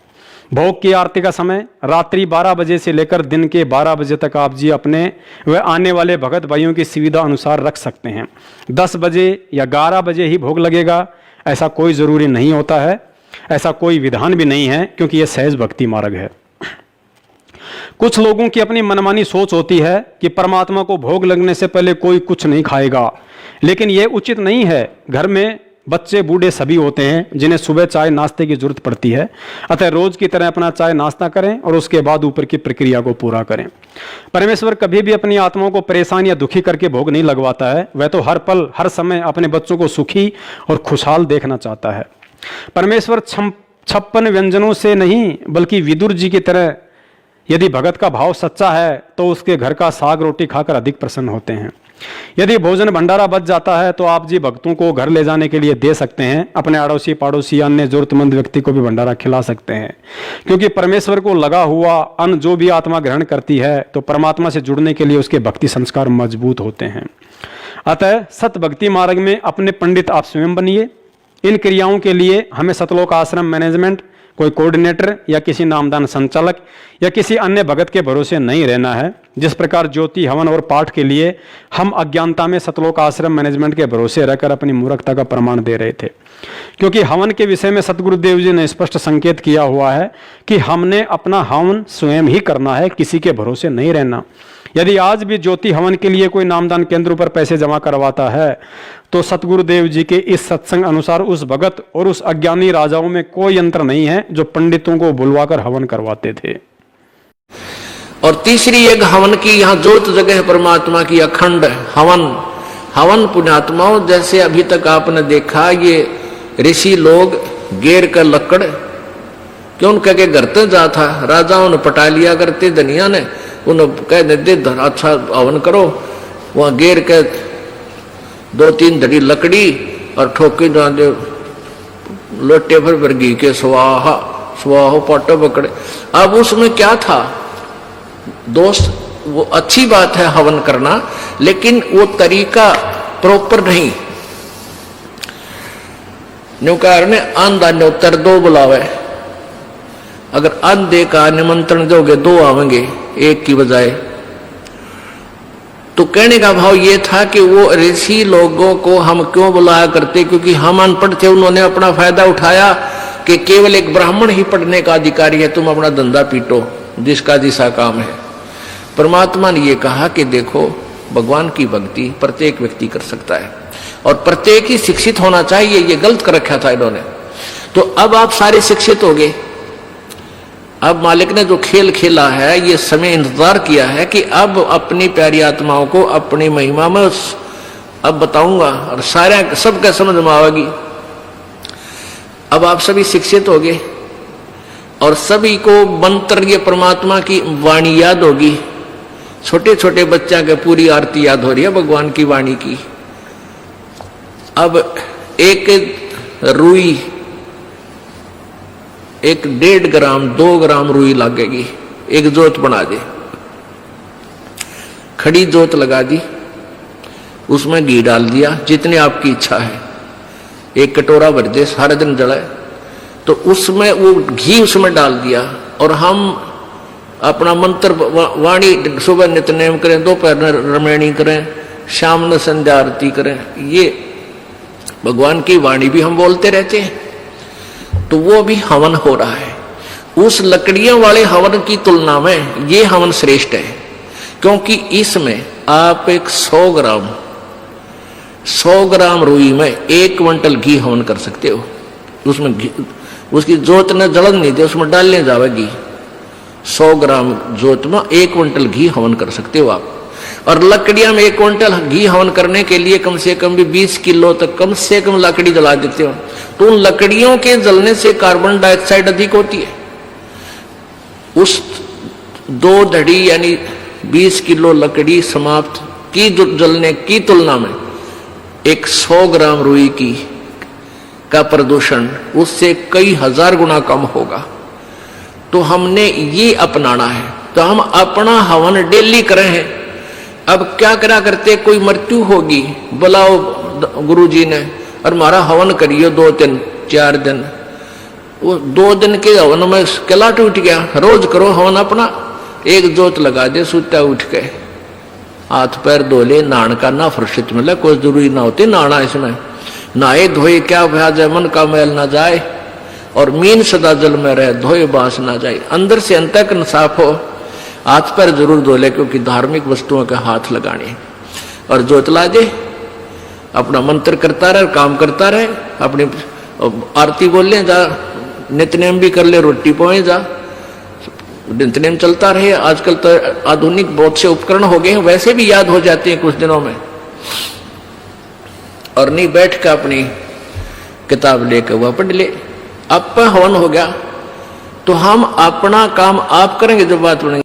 भोग की आरती का समय रात्रि 12 बजे से लेकर दिन के 12 बजे तक आप जी अपने व आने वाले भगत भाइयों की सुविधा अनुसार रख सकते हैं। 10 बजे या 11 बजे ही भोग लगेगा ऐसा कोई ज़रूरी नहीं होता है, ऐसा कोई विधान भी नहीं है, क्योंकि यह सहज भक्ति मार्ग है। कुछ लोगों की अपनी मनमानी सोच होती है कि परमात्मा को भोग लगने से पहले कोई कुछ नहीं खाएगा, लेकिन यह उचित नहीं है। घर में बच्चे बूढ़े सभी होते हैं जिन्हें सुबह चाय नाश्ते की जरूरत पड़ती है। अतः रोज की तरह अपना चाय नाश्ता करें और उसके बाद ऊपर की प्रक्रिया को पूरा करें। परमेश्वर कभी भी अपनी आत्माओं को परेशान या दुखी करके भोग नहीं लगवाता है। वह तो हर पल हर समय अपने बच्चों को सुखी और खुशहाल देखना चाहता है। परमेश्वर 56 व्यंजनों से नहीं बल्कि विदुर जी की तरह यदि भगत का भाव सच्चा है तो उसके घर का साग रोटी खाकर अधिक प्रसन्न होते हैं। यदि भोजन भंडारा बच जाता है तो आप जी भक्तों को घर ले जाने के लिए दे सकते हैं। अपने अड़ोसी पड़ोसी अन्य जरूरतमंद व्यक्ति को भी भंडारा खिला सकते हैं, क्योंकि परमेश्वर को लगा हुआ अन्न जो भी आत्मा ग्रहण करती है तो परमात्मा से जुड़ने के लिए उसके भक्ति संस्कार मजबूत होते हैं। अतः सत भक्ति मार्ग में अपने पंडित आप स्वयं बनिए। इन क्रियाओं के लिए हमें सतलोक आश्रम मैनेजमेंट कोई कोऑर्डिनेटर या किसी नामदान संचालक या किसी अन्य भगत के भरोसे नहीं रहना है। जिस प्रकार ज्योति हवन और पाठ के लिए हम अज्ञानता में सतलोक आश्रम मैनेजमेंट के भरोसे रहकर अपनी मूर्खता का प्रमाण दे रहे थे, क्योंकि हवन के विषय में सतगुरुदेव जी ने स्पष्ट संकेत किया हुआ है कि हमने अपना हवन स्वयं ही करना है, किसी के भरोसे नहीं रहना। यदि आज भी ज्योति हवन के लिए कोई नामदान केंद्र पर पैसे जमा करवाता है तो सतगुरुदेव जी के इस सत्संग अनुसार उस भगत और उस अज्ञानी राजाओं में कोई अंतर नहीं है जो पंडितों को बुलवाकर हवन करवाते थे। और तीसरी एक हवन की यहाँ जोत जगह है परमात्मा की अखंड हवन। हवन पुण्यात्माओं, जैसे अभी तक आपने देखा ये ऋषि लोग गेर कर लकड़ क्यों कह के घर तक जा था, राजाओं ने पटा लिया करते, धनिया ने उन्हें कह दे अच्छा हवन करो, वहां गेर के 2-3 धड़ी लकड़ी और ठोके दे लोटे पर वर्गी के स्वाहा स्वाहो पाटो पकड़े। अब उसमें क्या था दोस्त, वो अच्छी बात है हवन करना, लेकिन वो तरीका प्रॉपर नहीं। न्यूकार ने आंधा न्योतर 2 बुलावे, अगर आंधे का निमंत्रण दोगे 2 आवेंगे एक की बजाय। तो कहने का भाव ये था कि वो ऋषि लोगों को हम क्यों बुलाया करते, क्योंकि हम अनपढ़ थे, उन्होंने अपना फायदा उठाया कि केवल एक ब्राह्मण ही पढ़ने का अधिकारी है, तुम अपना धंधा पीटो जिसका जिसा काम है। परमात्मा ने ये कहा कि देखो भगवान की भक्ति प्रत्येक व्यक्ति कर सकता है और प्रत्येक ही शिक्षित होना चाहिए, ये गलत कर रखा था इन्होंने। तो अब आप सारे शिक्षित हो गए। अब मालिक ने जो खेल खेला है, ये समय इंतजार किया है कि अब अपनी प्यारी आत्माओं को अपनी महिमा में अब बताऊंगा और सारे सबका समझ में आवेगी। अब आप सभी शिक्षित हो गए और सभी को मंत्र ये परमात्मा की वाणी याद होगी। छोटे छोटे बच्चा के पूरी आरती याद हो रही है भगवान की वाणी की। अब एक रुई, एक 1.5 ग्राम 2 ग्राम रुई लगेगी, एक जोत बना दे, खड़ी जोत लगा दी, उसमें घी डाल दिया जितनी आपकी इच्छा है, 1 कटोरा भर दे, सारा दिन जलाए। तो उसमें वो घी उसमें डाल दिया और हम अपना मंत्र वाणी सुबह नित्यनेम करें, दोपहर रमैणी करें, शाम में संध्या आरती करें, ये भगवान की वाणी भी हम बोलते रहते हैं। तो वो भी हवन हो रहा है। उस लकड़ियों वाले हवन की तुलना में ये हवन श्रेष्ठ है, क्योंकि इसमें आप एक 100 ग्राम रुई में 1 क्विंटल घी हवन कर सकते हो। उसमें उसकी जोत ने जलन नहीं दे, उसमें डालने जाएगी। 100 ग्राम जोत में 1 क्विंटल घी हवन कर सकते हो आप। और लकड़ियां में 1 क्विंटल घी हवन करने के लिए कम से कम भी 20 किलो तक कम से कम लकड़ी जला देते हो। तो उन लकड़ियों के जलने से कार्बन डाइऑक्साइड अधिक होती है। उस 2 धड़ी यानी 20 किलो लकड़ी समाप्त की जलने की तुलना में एक 100 ग्राम रुई की का प्रदूषण उससे कई हजार गुना कम होगा। तो हमने ये अपनाना है। तो हम अपना हवन डेली करें हैं। अब क्या करा करते, कोई मृत्यु होगी, बुलाओ गुरुजी ने और हमारा हवन करियो 2-3-4 दिन। वो 2 दिन के हवन में किला टूट गया। रोज करो हवन अपना, एक जोत लगा दे, सुता उठ के हाथ पैर धो ले, नहान का ना फुर्सत मिले, कोई जरूरी ना होती नहाना। इसमें नहाए धोए क्या भ्याज है, मन का मैल ना जाए और मीन सदा जल में रहे, धोए बास ना जाए। अंदर से अंतःकरण साफ हो, हाथ पैर जरूर धो ले, क्योंकि धार्मिक वस्तुओं का हाथ लगाने। और जोत ला दे, अपना मंत्र करता रहे, काम करता रहे, अपनी आरती बोल ले, जा नित्यनेम भी कर ले, रोटी पोए जा, नित्यनेम चलता रहे। आजकल तो आधुनिक बहुत से उपकरण हो गए हैं, वैसे भी याद हो जाते हैं कुछ दिनों में। और नहीं बैठ के अपनी किताब लेकर वह पढ़ ले। अब हवन हो गया तो हम अपना काम आप करेंगे जब बात बनेगी।